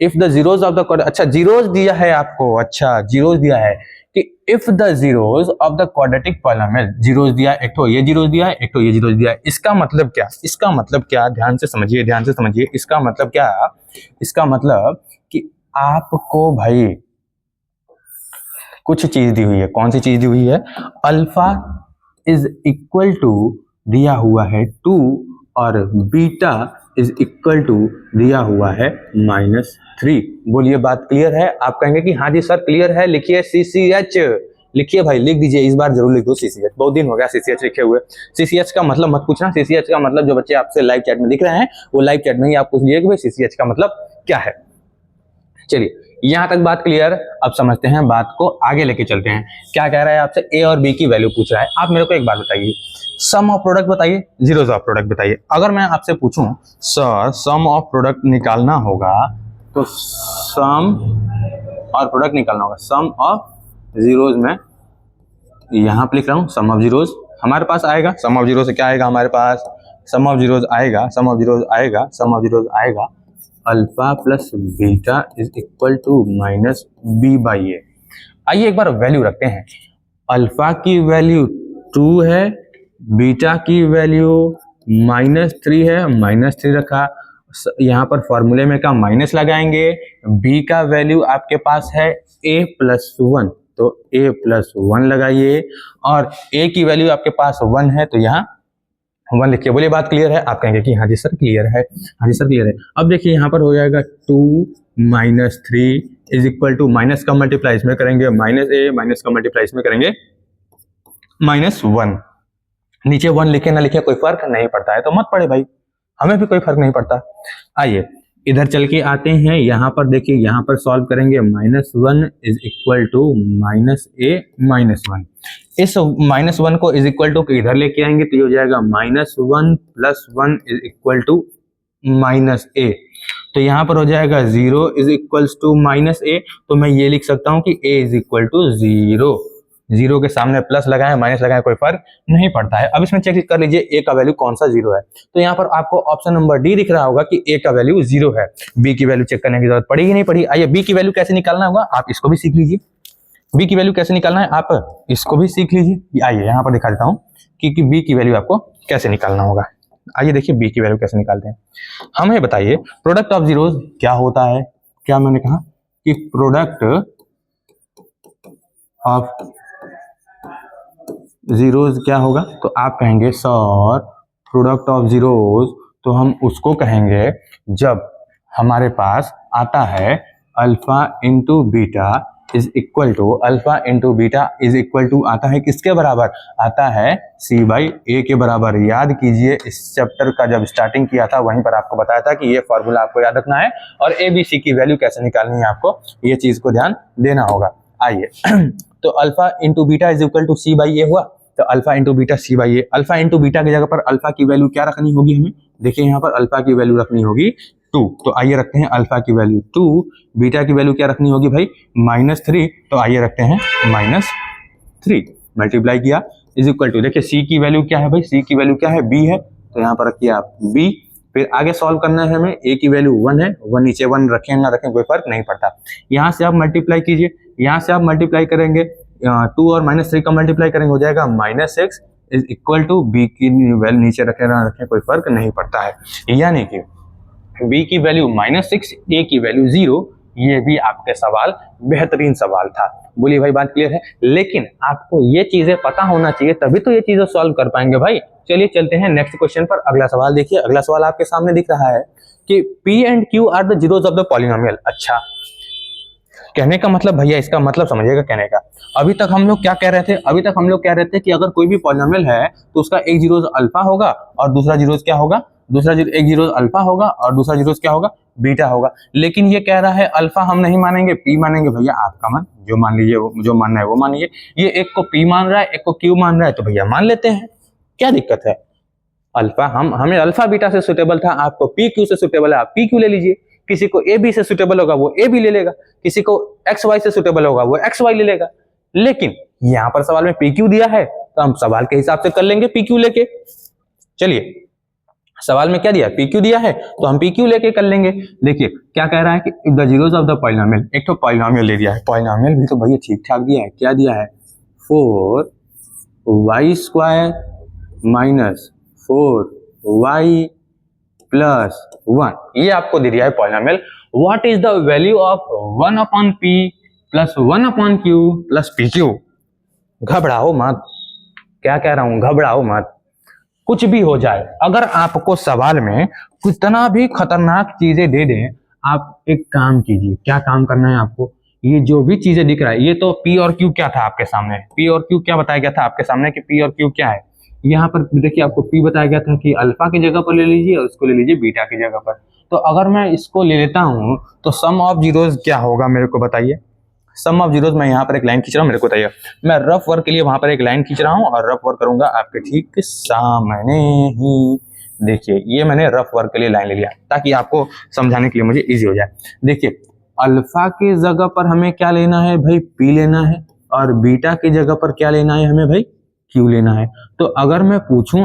if the zeros of the, अच्छा जीरोज दिया है आपको, अच्छा जीरोज दिया है कि if the zeros of the quadratic polynomial, zeros दिया एक तो ये जीरोज दिया है, एक तो ये जीरोज दिया है। इसका मतलब क्या, इसका मतलब क्या, ध्यान से समझिए, ध्यान से समझिए। इसका मतलब क्या, इसका मतलब कि आपको भाई कुछ चीज दी हुई है। कौन सी चीज दी हुई है, अल्फा इज इक्वल टू दिया हुआ है 2 और बीटा इज इक्वल टू दिया हुआ है -3। बोलिए बात क्लियर है? आप कहेंगे कि हाँ जी सर क्लियर है, लिखिए CCH, लिखिए भाई, लिख दीजिए, इस बार जरूर लिख दो CCH, बहुत दिन हो गया CCH लिखे हुए। CCH का मतलब मत पूछना, CCH का मतलब जो बच्चे आपसे लाइव चैट में दिख रहे हैं वो लाइव चैट में ही आप पूछ लीजिए कि भाई CCH का मतलब क्या है। चलिए यहां तक बात क्लियर। अब समझते हैं, बात को आगे लेके चलते हैं। क्या कह रहा है आपसे, ए और बी की वैल्यू पूछ रहा है। आप मेरे को एक बात बताइए, सम ऑफ प्रोडक्ट बताइए, जीरोज ऑफ प्रोडक्ट बताइए। अगर मैं आपसे पूछूं सर सम ऑफ प्रोडक्ट निकालना होगा, तो सम और प्रोडक्ट निकालना होगा, सम ऑफ जीरोज में यहां पे लिख रहा हूं, सम ऑफ जीरोज हमारे पास आएगा। सम ऑफ जीरो से क्या आएगा हमारे पास, सम ऑफ जीरोज आएगा, सम ऑफ जीरोज आएगा, सम ऑफ जीरोज आएगा alpha plus beta is equal to -b/a। आइए एक बार वैल्यू रखते हैं। अल्फा की वैल्यू 2 है, बीटा की वैल्यू -3 है, -3 रखा। यहाँ पर फॉर्मूले में का माइनस लगाएंगे। b का वैल्यू आपके पास है a+1, तो a+1 लगाइए, और a की वैल्यू आपके पास 1 है, तो यहाँ 1 लिखिए। बोलिए बात क्लियर है? आप कहेंगे कि हाँ जी सर क्लियर है, हाँ जी सर क्लियर है। अब देखिए यहाँ पर हो जाएगा 2 - 3 इज इक्वल टू, माइनस का मल्टीप्लाई इसमें करेंगे -a, माइनस का मल्टीप्लाई इसमें करेंगे -1। नीचे 1 लिखे ना लिखे कोई फर्क नहीं पड़ता है, तो मत पड़े भाई, हमें भी कोई फर्क नहीं पड़ता। आइए इधर चल के आते हैं, यहाँ पर देखिए, यहाँ पर सॉल्व करेंगे। -1 इज इक्वल टू -a -1। इस -1 को इज इक्वल टू इधर लेके आएंगे तो ये हो जाएगा -1 + 1 इज इक्वल टू -a। तो यहाँ पर हो जाएगा 0 इज इक्वल्स टू -a। तो मैं ये लिख सकता हूँ कि a इज इक्वल टू 0। 0 के सामने प्लस लगाएं माइनस लगाएं कोई फर्क नहीं पड़ता है। अब इसमें चेक कर लीजिए a का वैल्यू कौन सा 0 है। तो यहाँ पर आपको ऑप्शन नंबर डी दिख रहा होगा कि a का वैल्यू 0 है। b की वैल्यू चेक करने की जरूरत पड़ी ही नहीं पड़ी। आइए b की वैल्यू कैसे निकालना होगा आप इसको भी सीख लीजिए। b की वैल्यू कैसे निकालना है आप इसको भी सीख लीजिए। आइए यहाँ पर दिखा देता हूँ कि b की वैल्यू आपको कैसे निकालना होगा। आइए देखिए b की वैल्यू कैसे निकालते हैं। हमें बताइए प्रोडक्ट ऑफ जीरोज क्या होता है। क्या मैंने कहा कि प्रोडक्ट ऑफ जीरोज क्या होगा, तो आप कहेंगे सर प्रोडक्ट ऑफ जीरोज तो हम उसको कहेंगे जब हमारे पास आता है alpha into beta is equal to, alpha into beta is equal to आता है किसके बराबर, आता है c/a के बराबर। याद कीजिए इस चैप्टर का जब स्टार्टिंग किया था वहीं पर आपको बताया था कि ये फॉर्मूला आपको याद रखना है और a b c की वैल्यू कैसे निकालनी है, आपको ये चीज को ध्यान देना होगा। आइए तो alpha into beta is equal to c/a हुआ, तो alpha into beta c/a। Alpha into beta की जगह पर अल्फा की वैल्यू क्या रखनी होगी हमें, देखिए यहाँ पर अल्फा की वैल्यू रखनी होगी 2। तो आइए रखते हैं अल्फा की वैल्यू 2, बीटा की वैल्यू क्या रखनी होगी भाई -3। तो आइए रखते हैं -3, मल्टीप्लाई किया इज इक्वल टू, देखिए c की वैल्यू क्या है भाई, c की वैल्यू क्या है b है, तो यहाँ पर रखिए आप b। फिर आगे सॉल्व करना है हमें, a की वैल्यू 1 है, 1 नीचे 1 रखें ना रखें कोई फर्क नहीं पड़ता। यहाँ से आप मल्टीप्लाई कीजिए, यहाँ से आप मल्टीप्लाई करेंगे 2 और -3 का मल्टीप्लाई करेंगे हो जाएगा -6 इज इक्वल टू b की वैल्यू नीचे रखें ना रखें कोई फर्क नहीं पड़ता है। यानी कि b की वैल्यू -6, a की वैल्यू 0। ये भी आपके सवाल बेहतरीन सवाल था। बोलिए भाई बात क्लियर है। लेकिन आपको ये चीजें पता होना चाहिए तभी तो ये चीजें सॉल्व कर पाएंगे भाई। चलिए चलते हैं नेक्स्ट क्वेश्चन पर। अगला सवाल देखिए, अगला सवाल आपके सामने दिख रहा है कि p and q are the zeros of the polynomial. अच्छा कहने का मतलब भैया इसका मतलब समझिएगा कहने का। अभी तक हम लोग क्या कह रहे थे, अभी तक हम लोग कह रहे थे कि अगर कोई भी पॉलिनोमियल है तो उसका एक जीरोस अल्फा होगा और दूसरा जीरोस क्या होगा, एक जीरोस अल्फा होगा और दूसरा जीरोस क्या होगा, बीटा होगा। लेकिन ये कह रहा है अल्फा हम नहीं मानेंगे, पी मानेंगे। भैया आपका मन जो मान लीजिए, जो मानना है वो मानिए। ये एक को पी मान रहा है, एक को क्यू मान रहा है, तो भैया मान लेते हैं, क्या दिक्कत है। अल्फा हमें अल्फा बीटा से सुटेबल था, आपको पी क्यू से सुटेबल है, आप पी क्यू ले लीजिए। किसी को ए बी से सुटेबल होगा वो ए बी ले लेगा, किसी को एक्स वाई से सुटेबल होगा वो एक्स वाई ले लेगा। लेकिन यहां पर सवाल में पी क्यू दिया है तो हम सवाल के हिसाब से कर लेंगे पी क्यू लेके। चलिए, सवाल में क्या दिया, पी क्यू दिया है तो हम पी क्यू लेके कर लेंगे। देखिए क्या कह रहा है कि the zeros of the polynomial, एक तो पॉलिनोमियल ले दिया है, पॉलिनोमियल भी तो भैया ठीक ठाक दिया है। क्या दिया है, 4y² माइनस 4y प्लस 1, ये आपको दे दिया है polynomial. What is the value of 1/p plus 1/q plus pq। घबराओ मत, क्या कह रहा हूं, घबराओ मत। कुछ भी हो जाए, अगर आपको सवाल में कितना भी खतरनाक चीजें दे दें, आप एक काम कीजिए। क्या काम करना है आपको, ये जो भी चीजें दिख रहा है, ये तो पी और क्यू क्या था आपके सामने, पी और क्यू क्या बताया गया था आपके सामने कि पी और क्यू क्या है। यहाँ पर देखिए आपको पी बताया गया था कि अल्फा की जगह पर ले लीजिए और इसको ले लीजिए बीटा की जगह पर। तो अगर मैं इसको ले लेता हूं तो सम ऑफ जीरोस क्या होगा, मेरे को बताइए। सम ऑफ जीरोस, मैं यहाँ पर एक लाइन खींच रहा हूँ, मेरे को बताइए। मैं रफ वर्क के लिए वहां पर एक लाइन खींच रहा हूँ और रफ वर्क करूंगा आपके ठीक सामने ही। देखिए ये मैंने रफ वर्क के लिए लाइन ले लिया ताकि आपको समझाने के लिए मुझे इजी हो जाए। देखिए अल्फा की जगह पर हमें क्या लेना है भाई, पी लेना है, और बीटा की जगह पर क्या लेना है हमें भाई, क्यू लेना है। तो अगर मैं पूछूं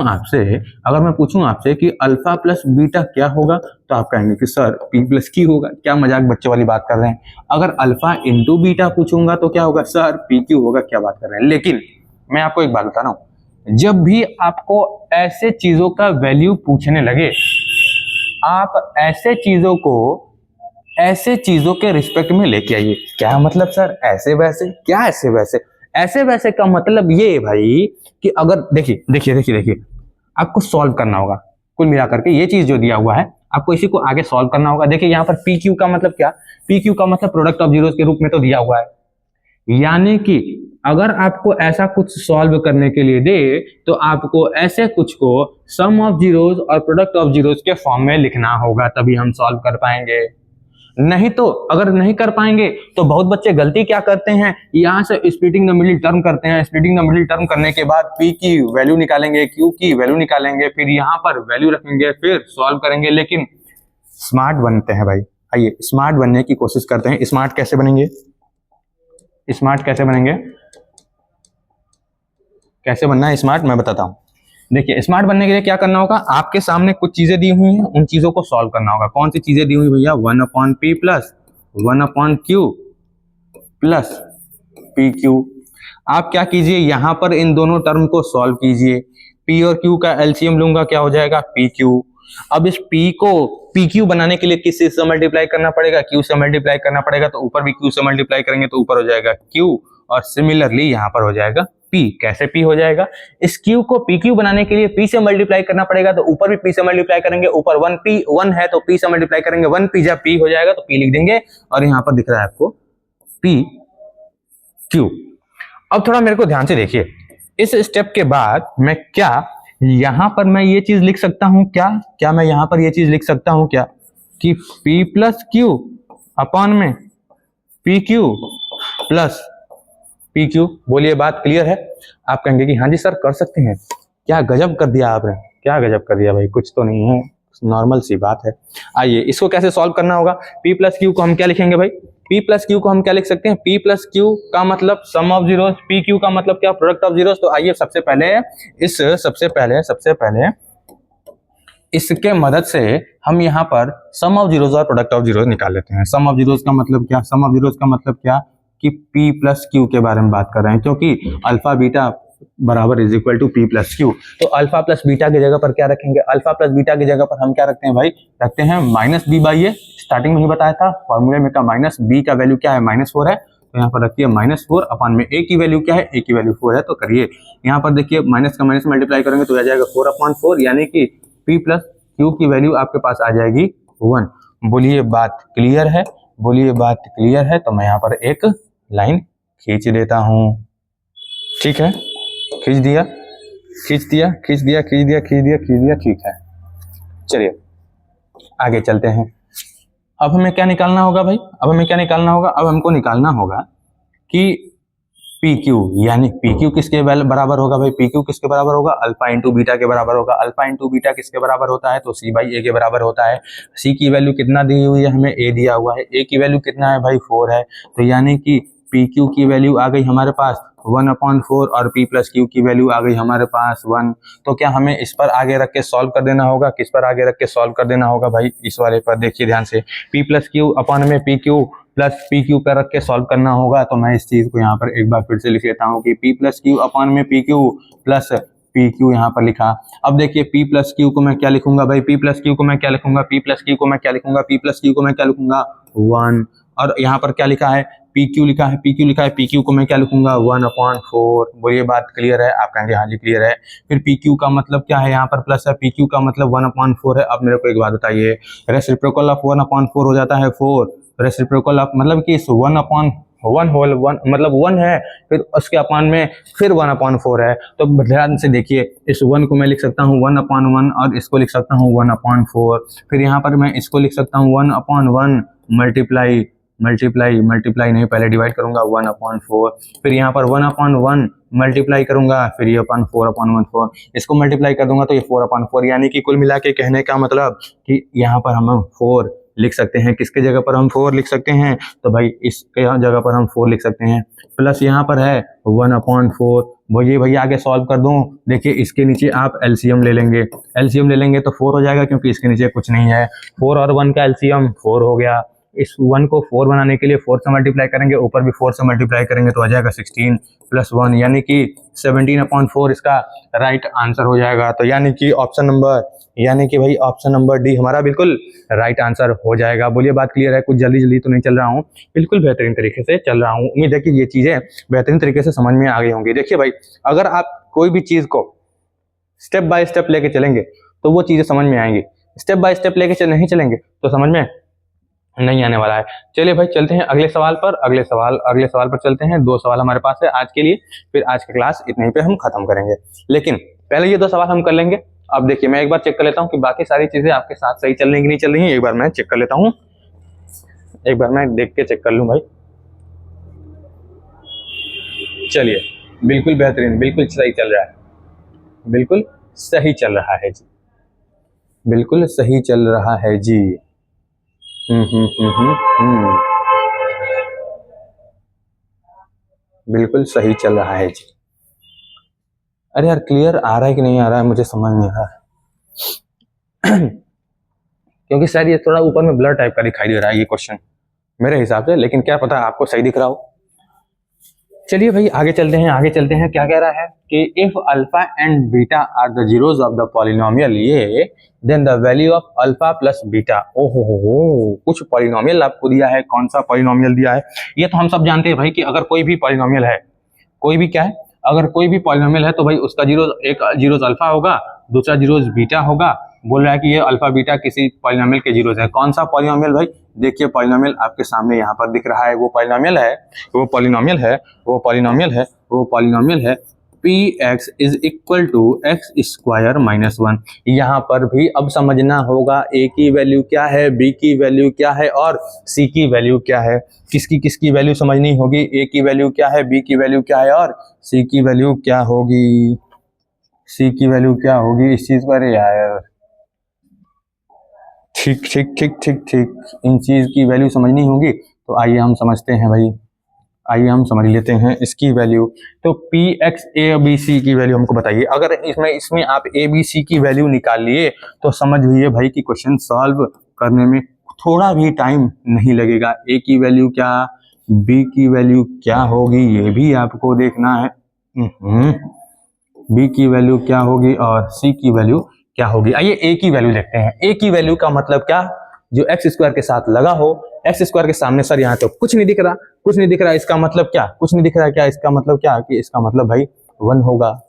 आपसे कि अल्फा प्लस बीटा क्या होगा, तो आप कहेंगे कि सर पी प्लस क्यू होगा। क्या मजाक बच्चे वाली बात कर रहे हैं। अगर अल्फा इंटू बीटा पूछूंगा तो क्या होगा, सर पी क्यू होगा। क्या बात कर रहे हैं। लेकिन मैं आपको एक बात बता रहा हूं, जब भी आपको ऐसे चीजों का वैल्यू पूछने लगे, आप ऐसे चीजों के रिस्पेक्ट में लेके आइए। क्या मतलब सर ऐसे वैसे, क्या ऐसे वैसे, ऐसे वैसे का मतलब ये भाई कि अगर देखिए आपको सॉल्व करना होगा। कुल मिलाकर के ये चीज जो दिया हुआ है आपको इसी को आगे सॉल्व करना होगा। देखिए यहाँ पर पी क्यू का मतलब क्या, पी क्यू का मतलब प्रोडक्ट ऑफ जीरोस के रूप में तो दिया हुआ है। यानी कि अगर आपको ऐसा कुछ सॉल्व करने के लिए दे तो आपको ऐसे कुछ को सम ऑफ जीरोस और प्रोडक्ट ऑफ जीरोस के फॉर्म में लिखना होगा, तभी हम सॉल्व कर पाएंगे। नहीं तो अगर नहीं कर पाएंगे तो बहुत बच्चे गलती क्या करते हैं, यहां से स्प्लिटिंग द मिडिल टर्म करते हैं। स्प्लिटिंग द मिडिल टर्म करने के बाद पी की वैल्यू निकालेंगे, क्यू की वैल्यू निकालेंगे, फिर यहां पर वैल्यू रखेंगे, फिर सॉल्व करेंगे। लेकिन स्मार्ट बनते हैं भाई, आइए स्मार्ट बनने की कोशिश करते हैं। स्मार्ट कैसे बनेंगे, कैसे बनना है स्मार्ट, मैं बताता हूं। देखिए स्मार्ट बनने के लिए क्या करना होगा, आपके सामने कुछ चीजें दी हुई हैं, उन चीजों को सॉल्व करना होगा। कौन सी चीजें दी हुई भैया, 1/p plus 1/q plus pq। आप क्या कीजिए, यहां पर इन दोनों टर्म को सॉल्व कीजिए। p और q का एलसीएम लूंगा, क्या हो जाएगा pq। अब इस p को pq बनाने के लिए किस से मल्टीप्लाई करना पड़ेगा, q से मल्टीप्लाई करना पड़ेगा। तो ऊपर भी q से मल्टीप्लाई करेंगे तो ऊपर हो जाएगा q, और सिमिलरली यहां पर हो जाएगा p। कैसे p हो जाएगा, इस q को pq बनाने के लिए p से मल्टीप्लाई करना पड़ेगा, तो ऊपर भी p से मल्टीप्लाई करेंगे। ऊपर 1 है तो p से मल्टीप्लाई करेंगे, 1p जब p हो जाएगा तो p लिख देंगे, और यहां पर दिख रहा है आपको pq। अब थोड़ा मेरे को ध्यान से देखिए, इस स्टेप के बाद मैं क्या यहां पर मैं ये चीज लिख सकता हूं, क्या मैं यहां पर ये चीज लिख सकता हूं क्या, कि p प्लस क्यू अपॉन में pq प्लस pq। बोलिए बात क्लियर है। आप कहेंगे कि हाँ जी सर कर सकते हैं। क्या गजब कर दिया आपने, क्या गजब कर दिया भाई, कुछ तो नहीं है, नॉर्मल सी बात है। आइए इसको कैसे सॉल्व करना होगा। p प्लस क्यू को हम क्या लिखेंगे भाई, p प्लस क्यू को हम क्या लिख सकते हैं, p प्लस क्यू का मतलब सम ऑफ जीरोस, pq का मतलब क्या, प्रोडक्ट ऑफ जीरोस। तो आइए सबसे पहले इसके मदद से हम यहाँ पर सम ऑफ जीरोस और प्रोडक्ट ऑफ जीरोस निकाल लेते हैं। सम ऑफ जीरोस का मतलब क्या, सम ऑफ जीरोस का मतलब क्या कि p प्लस क्यू के बारे में बात कर रहे हैं, क्योंकि अल्फा बीटा बराबर is equal to p plus Q. तो अल्फा प्लस बीटा की जगह पर क्या रखेंगे, अल्फा प्लस बीटा की जगह पर हम क्या रखते हैं भाई, रखते हैं minus b by A. Starting में ही बताया था फॉर्मूले में का माइनस b का वैल्यू क्या है, -4 है, तो यहाँ पर रखिए -4 अपॉन में a की वैल्यू क्या है, a की वैल्यू 4 है। तो करिए यहाँ पर देखिए माइनस का माइनस मल्टीप्लाई करेंगे तो आ जाएगा 4/4, यानी कि p प्लस क्यू की वैल्यू आपके पास आ जाएगी 1। बोलिए बात क्लियर है, बोलिए बात क्लियर है? तो मैं यहाँ पर एक लाइन खींच देता हूँ। ठीक है, खींच दिया, खींच दिया, खींच दिया, खींच दिया, खींच दिया, खींच दिया। ठीक है, चलिए आगे चलते हैं। अब हमें क्या निकालना होगा भाई? अब हमें क्या निकालना होगा? अब हमको निकालना होगा कि पी क्यू, यानी पी क्यू किसके बराबर होगा भाई? पी क्यू किसके बराबर होगा? अल्फा इंटू बीटा के बराबर होगा। अल्फा इंटू बीटा किसके बराबर होता है? तो सी बाई ए के बराबर होता है। सी की वैल्यू कितना दी हुई है हमें? ए दिया हुआ है। ए की वैल्यू कितना है भाई? 4 है। तो यानी कि पी क्यू की वैल्यू आ गई हमारे पास 1/4 और पी प्लस क्यू की वैल्यू आ गई हमारे पास 1। तो क्या हमें इस पर आगे रख के सॉल्व कर देना होगा? किस पर आगे रख के सॉल्व कर देना होगा भाई? इस वाले पर देखिए ध्यान से, पी प्लस क्यू अपॉन में P Q plus P Q पर रख के सॉल्व करना होगा। तो मैं इस चीज को यहाँ पर एक बार फिर से लिख लेता हूँ कि पी प्लस क्यू अपॉन में P Q plus P Q यहाँ पर लिखा। अब देखिए पी प्लस क्यू को मैं क्या लिखूंगा भाई? पी प्लस क्यू को मैं क्या लिखूंगा? पी प्लस क्यू को मैं क्या लिखूंगा? पी प्लस क्यू को मैं क्या लिखूंगा? 1। और यहाँ पर क्या लिखा है? पी क्यू लिखा है, पी क्यू लिखा है, पी क्यू को मैं क्या लिखूंगा? 1/4। बोलिए बात क्लियर है? आप कहेंगे हाँ जी क्लियर है। फिर पी क्यू का मतलब क्या है? यहाँ पर प्लस है, पी क्यू का मतलब 1/4 है। अब मेरे को एक बात बताइए, रेसिप्रोकल ऑफ 1/4 हो जाता है 4। रेसिप्रोकल ऑफ मतलब कि इस 1/1 होल 1 मतलब 1 है, फिर उसके अपान में फिर 1/4 है। तो ध्यान से देखिए, इस 1 को मैं लिख सकता हूँ 1/1 और इसको लिख सकता हूँ 1/4। फिर यहाँ पर मैं इसको लिख सकता हूँ 1/1 मल्टीप्लाई मल्टीप्लाई मल्टीप्लाई नहीं, पहले डिवाइड करूंगा 1/4। फिर यहाँ पर 1/1 मल्टीप्लाई करूंगा, फिर ये अपन 4/1/4 इसको मल्टीप्लाई कर दूंगा तो ये 4/4। यानी कि कुल मिला के कहने का मतलब कि यहाँ पर हम 4 लिख सकते हैं। किसके जगह पर हम 4 लिख सकते हैं? तो भाई इसके जगह पर हम 4 लिख सकते हैं। प्लस यहाँ पर है 1/4। ये भैया आगे सॉल्व कर दूं, देखिए इसके नीचे आप एलसीएम ले लेंगे। एलसीएम ले लेंगे तो 4 हो जाएगा, क्योंकि इसके नीचे कुछ नहीं है। 4 और 1 का एलसीएम 4 हो गया। इस 1 को 4 बनाने के लिए 4 से मल्टीप्लाई करेंगे, ऊपर भी 4 से मल्टीप्लाई करेंगे तो आ जाएगा 16 + 1, यानी कि 17/4 इसका राइट आंसर हो जाएगा। तो यानी कि भाई ऑप्शन नंबर डी हमारा बिल्कुल राइट आंसर हो जाएगा। बोलिए बात क्लियर है? कुछ जल्दी जल्दी तो नहीं चल रहा हूँ, बिल्कुल बेहतरीन तरीके से चल रहा हूँ। उम्मीद है कि ये चीजें बेहतरीन तरीके से समझ में आ गई होंगी। देखिए भाई, अगर आप कोई भी चीज को स्टेप बाय स्टेप लेके चलेंगे तो वो चीजें समझ में आएंगी। स्टेप बाय स्टेप लेके नहीं चलेंगे तो समझ में नहीं आने वाला है। चलिए भाई चलते हैं अगले सवाल पर। अगले सवाल पर चलते हैं। 2 सवाल हमारे पास है आज के लिए, फिर आज की क्लास इतने पे हम खत्म करेंगे। लेकिन पहले ये 2 सवाल हम कर लेंगे। अब देखिए मैं एक बार चेक कर लेता हूँ कि बाकी सारी चीजें आपके साथ सही चल रही कि नहीं चल रही है। एक बार मैं चेक कर लेता हूँ, एक बार मैं देख के चेक कर लूँ भाई। चलिए बिल्कुल बेहतरीन, बिल्कुल सही चल रहा है, बिल्कुल सही चल रहा है जी, बिल्कुल सही चल रहा है जी। बिल्कुल सही चल रहा है जी। अरे यार क्लियर आ रहा है कि नहीं आ रहा है मुझे समझ नहीं आ रहा क्योंकि शायद ये थोड़ा ऊपर में ब्लर टाइप का दिखाई दे रहा है ये क्वेश्चन मेरे हिसाब से, लेकिन क्या पता आपको सही दिख रहा हो। चलिए भाई आगे चलते हैं। क्या कह रहा है कि if alpha and beta are the zeros of the polynomial ये, then the value of alpha plus beta. ओहो, कुछ पॉलिनोमियल आपको दिया है। कौन सा पॉलिनोमियल दिया है? ये तो हम सब जानते हैं भाई कि अगर कोई भी पॉलिनोमियल है, कोई भी क्या है, अगर कोई भी पॉलिनोमियल है तो भाई उसका एक जीरोस अल्फा होगा, दूसरा जीरोस बीटा होगा। बोल रहा है कि ये अल्फा बीटा किसी पॉलिनोमियल के जीरोस है। कौन सा पॉलिनोमियल भाई? देखिए पॉलिनोमियल आपके सामने यहाँ पर दिख रहा है, वो पॉलिनोमियल है px is equal to X square minus 1। यहाँ पर भी अब समझना होगा a की वैल्यू क्या है, b की वैल्यू क्या है और c की वैल्यू क्या है। किसकी वैल्यू समझनी होगी? a की वैल्यू क्या है, b की वैल्यू क्या है और c की वैल्यू क्या होगी। इस चीज पर यार ठीक इन चीज की वैल्यू समझनी होगी। तो आइए हम समझते हैं भाई, आइए हम समझ लेते हैं इसकी वैल्यू। तो P X A B C की वैल्यू हमको बताइए। अगर इसमें आप ए बी सी की वैल्यू निकाल लिए तो समझ लीजिए भाई कि क्वेश्चन सॉल्व करने में थोड़ा भी टाइम नहीं लगेगा। ए की वैल्यू क्या, बी की वैल्यू क्या होगी ये भी आपको देखना है, बी की वैल्यू क्या होगी और सी की वैल्यू क्या होगी। आइए ए की वैल्यू देखते हैं। ए की वैल्यू का मतलब क्या? जो एक्स स्क्वायर के साथ लगा हो, एक्स स्क्वायर के सामने सर यहाँ तो कुछ नहीं दिख रहा, इसका मतलब क्या? कुछ नहीं दिख रहा क्या? इसका मतलब क्या कि इसका मतलब भाई 1 होगा।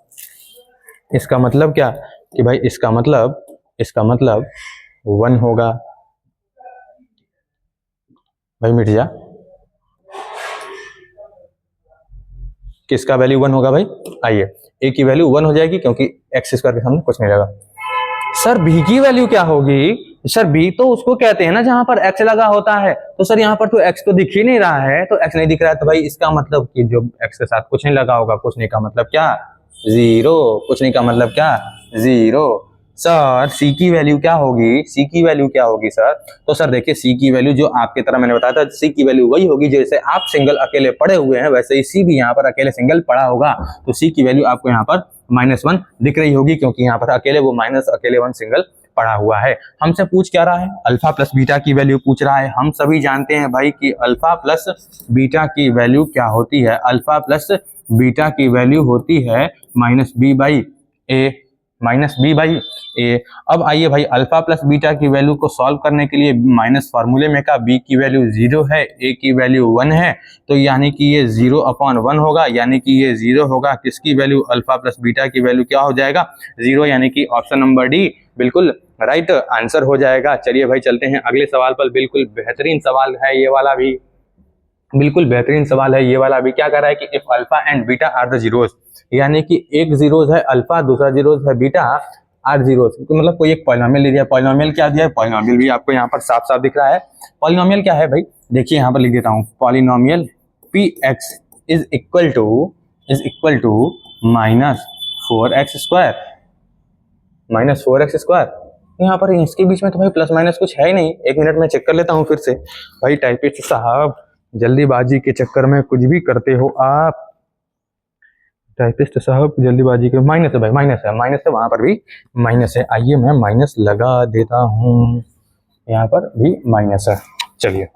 इसका मतलब क्या कि भाई इसका मतलब 1 होगा। भाई मिट जा, किसका वैल्यू 1 होगा भाई? आइए, ए की वैल्यू 1 हो जाएगी क्योंकि एक्स स्क्वायर के सामने कुछ नहीं लगा। सर बी की वैल्यू क्या होगी? सर बी तो उसको कहते हैं ना जहां पर एक्स लगा होता है। तो सर यहाँ पर तो एक्स तो दिख ही नहीं रहा है, तो एक्स नहीं दिख रहा है, तो भाई इसका मतलब कि जो एक्स के साथ कुछ नहीं लगा होगा, कुछ नहीं का मतलब क्या? जीरो। कुछ नहीं का मतलब क्या? जीरो। सर सी की वैल्यू क्या होगी? सी की वैल्यू क्या होगी सर? तो सर देखिए, सी की वैल्यू जो आपकी तरह मैंने बताया था, सी की वैल्यू वही होगी जैसे आप सिंगल अकेले पड़े हुए हैं, वैसे ही सी भी यहाँ पर अकेले सिंगल पड़ा होगा। तो सी की वैल्यू आपको यहाँ पर -1 दिख रही होगी क्योंकि यहाँ पर अकेले वो अकेले 1 सिंगल पड़ा हुआ है। हमसे पूछ क्या रहा है? अल्फा प्लस बीटा की वैल्यू पूछ रहा है। हम सभी जानते हैं भाई कि अल्फा प्लस बीटा की वैल्यू क्या होती है? अल्फा प्लस बीटा की वैल्यू होती है -b/a, -b/a। अब आइए भाई, अल्फा प्लस बीटा की वैल्यू को सॉल्व करने के लिए माइनस फार्मूले में का b की वैल्यू 0 है, a की वैल्यू 1 है, तो यानी कि ये 0/1 होगा, यानी कि ये 0 होगा। किसकी वैल्यू? अल्फा प्लस बीटा की वैल्यू क्या हो जाएगा? 0, यानी कि ऑप्शन नंबर डी बिल्कुल राइट आंसर हो जाएगा। चलिए भाई चलते हैं अगले सवाल पर। बिल्कुल बेहतरीन सवाल है ये वाला भी, बिल्कुल बेहतरीन सवाल है ये वाला भी। क्या कह रहा है कि if alpha and beta are the zeros, यानी कि एक जीरोस है अल्फा, दूसरा जीरोस है बीटा, आर जीरोस, तो मतलब कोई एक पॉलिनोमियल ले दिया। पॉलिनोमियल क्या दिया है? पॉलिनोमियल भी आपको यहाँ पर साफ साफ दिख रहा है। पॉलिनोमियल क्या है भाई? देखिए यहाँ पर लिख देता हूँ। Polynomial p x is equal to -4x², -4x²। यहाँ पर इसके बीच में तो भाई प्लस माइनस कुछ है ही नहीं। एक मिनट में चेक कर लेता हूँ फिर से। भाई टाइपिस्ट साहब, जल्दीबाजी के चक्कर में कुछ भी करते हो आप। टाइपिस्ट साहब जल्दीबाजी के माइनस है भाई, माइनस है, वहां पर भी माइनस है। आइए मैं माइनस लगा देता हूँ, यहाँ पर भी माइनस है। चलिए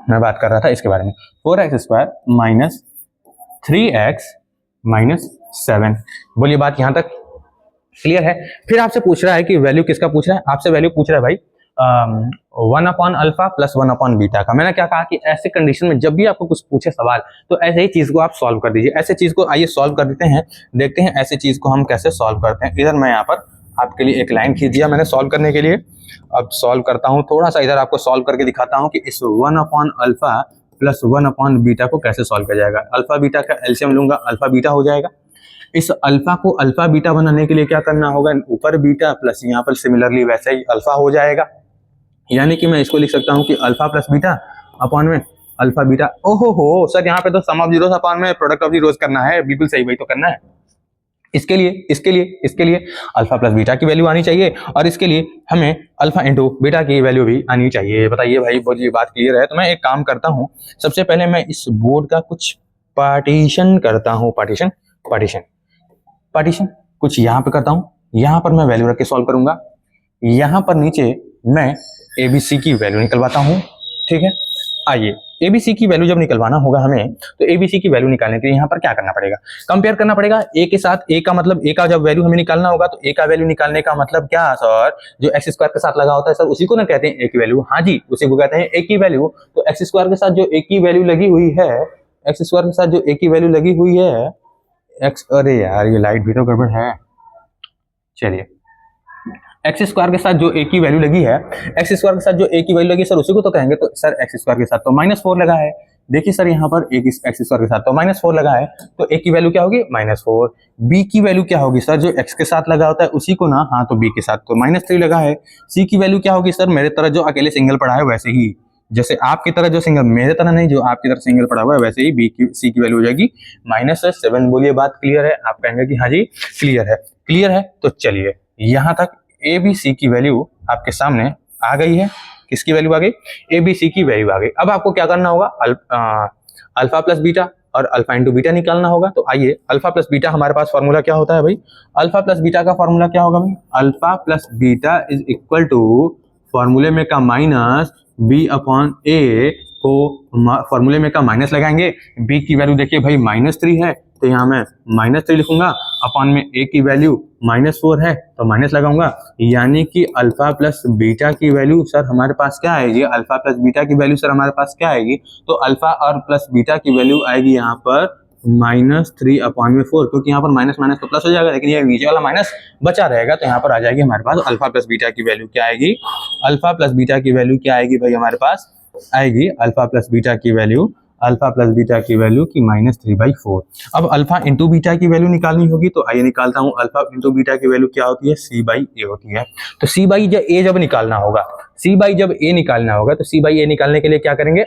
मैं बात कर रहा था इसके बारे में। 4x² -3x -7। बोलिए बात यहाँ तक क्लियर है? फिर आपसे पूछ रहा है कि वैल्यू किसका पूछ रहा है? आपसे वैल्यू पूछ रहा है भाई 1/अल्फा प्लस 1/बीटा का। मैंने क्या कहा कि ऐसे कंडीशन में जब भी आपको कुछ पूछे सवाल, तो ऐसे ही चीज को आप सॉल्व कर दीजिए। ऐसे चीज को आइए सॉल्व कर देते हैं, देखते हैं ऐसे चीज को हम कैसे सॉल्व करते हैं। इधर मैं यहाँ पर आपके लिए एक लाइन खींच दिया मैंने सॉल्व करने के लिए। अब सॉल्व करता हूँ, थोड़ा सा इधर आपको सॉल्व करके दिखाता हूँ कि इस 1/अल्फा प्लस 1/बीटा को कैसे सॉल्व किया जाएगा। अल्फा बीटा का एलसीएम लूंगा, अल्फा बीटा हो जाएगा। इस अल्फा को अल्फा बीटा बनाने के लिए क्या करना होगा? ऊपर बीटा प्लस यहाँ पर सिमिलरली वैसे ही अल्फा हो जाएगा। यानी कि मैं इसको लिख सकता हूँ कि अल्फा प्लस बीटा अपॉन में अल्फा बीटा। ओहो हो सर, यहाँ पे तो सम ऑफ जीरोस अपॉन में प्रोडक्ट ऑफ जीरोस करना है। बिल्कुल सही, वही तो करना है। इसके लिए अल्फा प्लस बीटा की वैल्यू आनी चाहिए, और इसके लिए हमें अल्फा इंटू बीटा की वैल्यू भी आनी चाहिए। बताइए भाई, ये बात क्लियर है? तो मैं एक काम करता हूँ, सबसे पहले मैं इस बोर्ड का कुछ पार्टीशन करता हूँ। पार्टीशन कुछ यहाँ पे करता हूँ। यहाँ पर मैं वैल्यू रख के सॉल्व करूंगा। यहाँ पर नीचे मैं एबीसी की वैल्यू निकलवाता हूँ। ठीक है, आइए एबीसी की वैल्यू जब निकलवाना होगा हमें, तो एबीसी की वैल्यू निकालने के लिए यहाँ पर क्या करना पड़ेगा? कंपेयर करना पड़ेगा ए के साथ। ए का मतलब, ए का जब वैल्यू हमें निकालना होगा, तो ए का वैल्यू निकालने का मतलब क्या सर? जो एक्स स्क्वायर के साथ लगा होता है सर, उसी को ना कहते हैं ए की वैल्यू। हाँ जी, उसी को कहते हैं ए की वैल्यू। तो एक्स स्क्वायर के साथ जो ए की वैल्यू लगी हुई है, एक्स स्क्वायर के साथ जो ए की वैल्यू लगी हुई है, एक्स, अरे यार ये लाइट भी तो गड़बड़ है। चलिए, एक्स स्क्वायर के साथ जो ए की वैल्यू लगी है, एक्स स्क्वायर के साथ जो ए की वैल्यू लगी सर, उसी को तो कहेंगे। तो सर एक्स स्क्वायर के साथ तो -4 लगा है। देखिए सर, यहाँ पर एक्स स्क्वायर के साथ तो -4 लगा है, तो ए की वैल्यू क्या होगी? -4। बी की वैल्यू क्या होगी सर? जो एक्स के साथ लगा होता है उसी को ना, हाँ, तो बी के साथ तो -3 लगा है। सी की वैल्यू क्या होगी सर? मेरे तरह जो अकेले सिंगल पड़ा है वैसे ही, जैसे आपकी तरह जो सिंगल, मेरे तरह नहीं, जो आपकी तरह सिंगल पड़ा हुआ है वैसे ही सी की वैल्यू हो जाएगी -7। बोलिए बात क्लियर है? आप कहेंगे कि हाँ जी क्लियर है। तो चलिए, यहाँ तक ए बी सी की वैल्यू आपके सामने आ गई है। किसकी वैल्यू आ गई? ए बी सी की वैल्यू आ गई। अब आपको क्या करना होगा? अल्फा प्लस बीटा और अल्फा इंटू बीटा निकालना होगा। तो आइए, अल्फा प्लस बीटा हमारे पास फॉर्मूला क्या होता है भाई? अल्फा प्लस बीटा का फॉर्मूला क्या होगा भाई? Alpha plus beta is equal to फॉर्मूले में का माइनस बी अपॉन ए को फॉर्मूले में का माइनस लगाएंगे। बी की वैल्यू देखिए भाई -3 है, तो यहाँ मैं -3 लिखूंगा। अपॉन में ए की वैल्यू -4 है, तो माइनस लगाऊंगा। यानी कि अल्फा प्लस बीटा की वैल्यू सर हमारे पास क्या आएगी? अल्फा प्लस बीटा की वैल्यू सर हमारे पास क्या आएगी? तो अल्फा और प्लस बीटा की वैल्यू आएगी यहाँ पर -3/4, क्योंकि यहाँ पर माइनस माइनस तो प्लस हो जाएगा, लेकिन ये नीचे वाला माइनस बचा रहेगा। तो यहाँ पर आ जाएगी हमारे पास अल्फा प्लस बीटा की वैल्यू क्या आएगी? अल्फा प्लस बीटा की वैल्यू क्या आएगी भाई हमारे पास? आएगी अल्फा प्लस बीटा की वैल्यू की -3/4। अब अल्फा इंटू बीटा की वैल्यू निकालनी होगी, तो आइए निकालता हूँ। अल्फा इंटू बीटा की वैल्यू क्या होती है, c/a होती है। तो c/a जब निकालना होगा, जब a निकालना होगा, तो c/a निकालने के लिए क्या करेंगे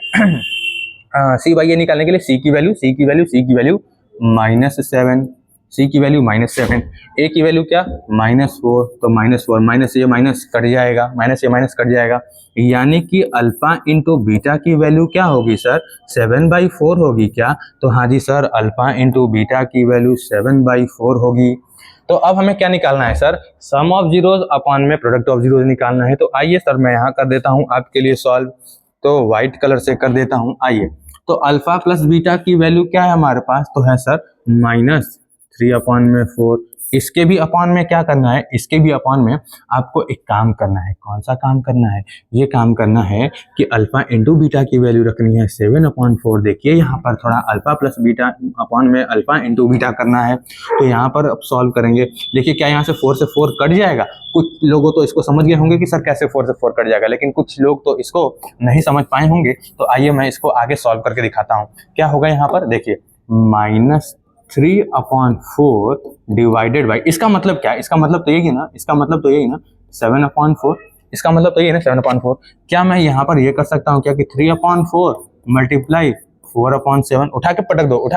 c/a निकालने के लिए c की वैल्यू -7, c की वैल्यू -7, a की वैल्यू क्या -4, तो -4 माइनस ये माइनस कट जाएगा, कट जाएगा, यानी कि अल्फा इंटू बीटा की वैल्यू क्या होगी सर, 7/4 होगी क्या? तो हाँ जी सर, अल्फा इंटू बीटा की वैल्यू 7/4 होगी। तो अब हमें क्या निकालना है sir, sum of zeros upon में प्रोडक्ट ऑफ जीरोज निकालना है। तो आइए सर मैं यहाँ कर देता हूँ आपके लिए सॉल्व, तो व्हाइट कलर से कर देता हूँ। आइए, तो अल्फा प्लस बीटा की वैल्यू क्या है हमारे पास, तो है सर -3/4। इसके भी अपॉन में क्या करना है, इसके भी अपॉन में आपको एक काम करना है। कौन सा काम करना है, ये काम करना है कि अल्फा इंटू बीटा की वैल्यू रखनी है 7/4। देखिए यहाँ पर थोड़ा अल्फा प्लस बीटा अपॉन में अल्फा इंटू बीटा करना है, तो यहाँ पर अब सॉल्व करेंगे। देखिए क्या यहाँ से 4 से 4 कट जाएगा। कुछ लोगों तो इसको समझ गए होंगे कि सर कैसे 4 से 4 कट जाएगा, लेकिन कुछ लोग तो इसको नहीं समझ पाए होंगे। तो आइए मैं इसको आगे सॉल्व करके दिखाता हूँ। क्या होगा यहाँ पर, देखिए -3/4 डिवाइडेड बाई, इसका मतलब क्या है, इसका मतलब तो यही ना, 7/4, इसका मतलब तो ये ना 7/4। क्या मैं यहाँ पर ये कर सकता हूँ क्या कि 3/4 मल्टीप्लाई 4/7, उठा के पटक दो,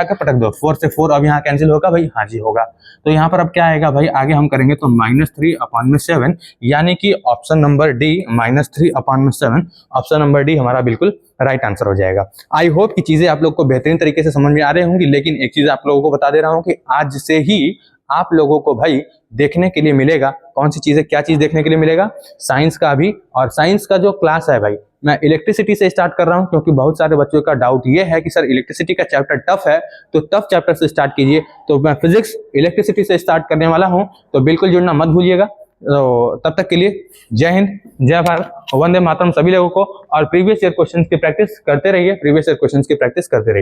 4 से 4 अब यहाँ कैंसिल होगा भाई, हाँ जी होगा। तो यहाँ पर अब क्या आएगा भाई, आगे हम करेंगे तो -3/7, यानी कि option number D -3/7, option number D हमारा बिल्कुल राइट आंसर हो जाएगा। आई होप कि चीजें आप लोग को बेहतरीन तरीके से समझ में आ रही होंगी। लेकिन एक चीज आप लोगों को बता दे रहा हूँ कि आज से ही आप लोगों को भाई देखने के लिए मिलेगा, कौन सी चीजें, क्या चीज देखने के लिए मिलेगा, साइंस का भी। और साइंस का जो क्लास है भाई, मैं इलेक्ट्रिसिटी से स्टार्ट कर रहा हूं, क्योंकि बहुत सारे बच्चों का डाउट ये है कि सर इलेक्ट्रिसिटी का चैप्टर टफ है, तो टफ चैप्टर से स्टार्ट कीजिए। तो मैं फिजिक्स इलेक्ट्रिसिटी से स्टार्ट करने वाला हूं, तो बिल्कुल जुड़ना मत भूलिएगा। तो तब तक के लिए जय हिंद, जय भारत, वंदे मातरम सभी लोगों को। और प्रीवियस ईयर क्वेश्चंस की प्रैक्टिस करते रहिए,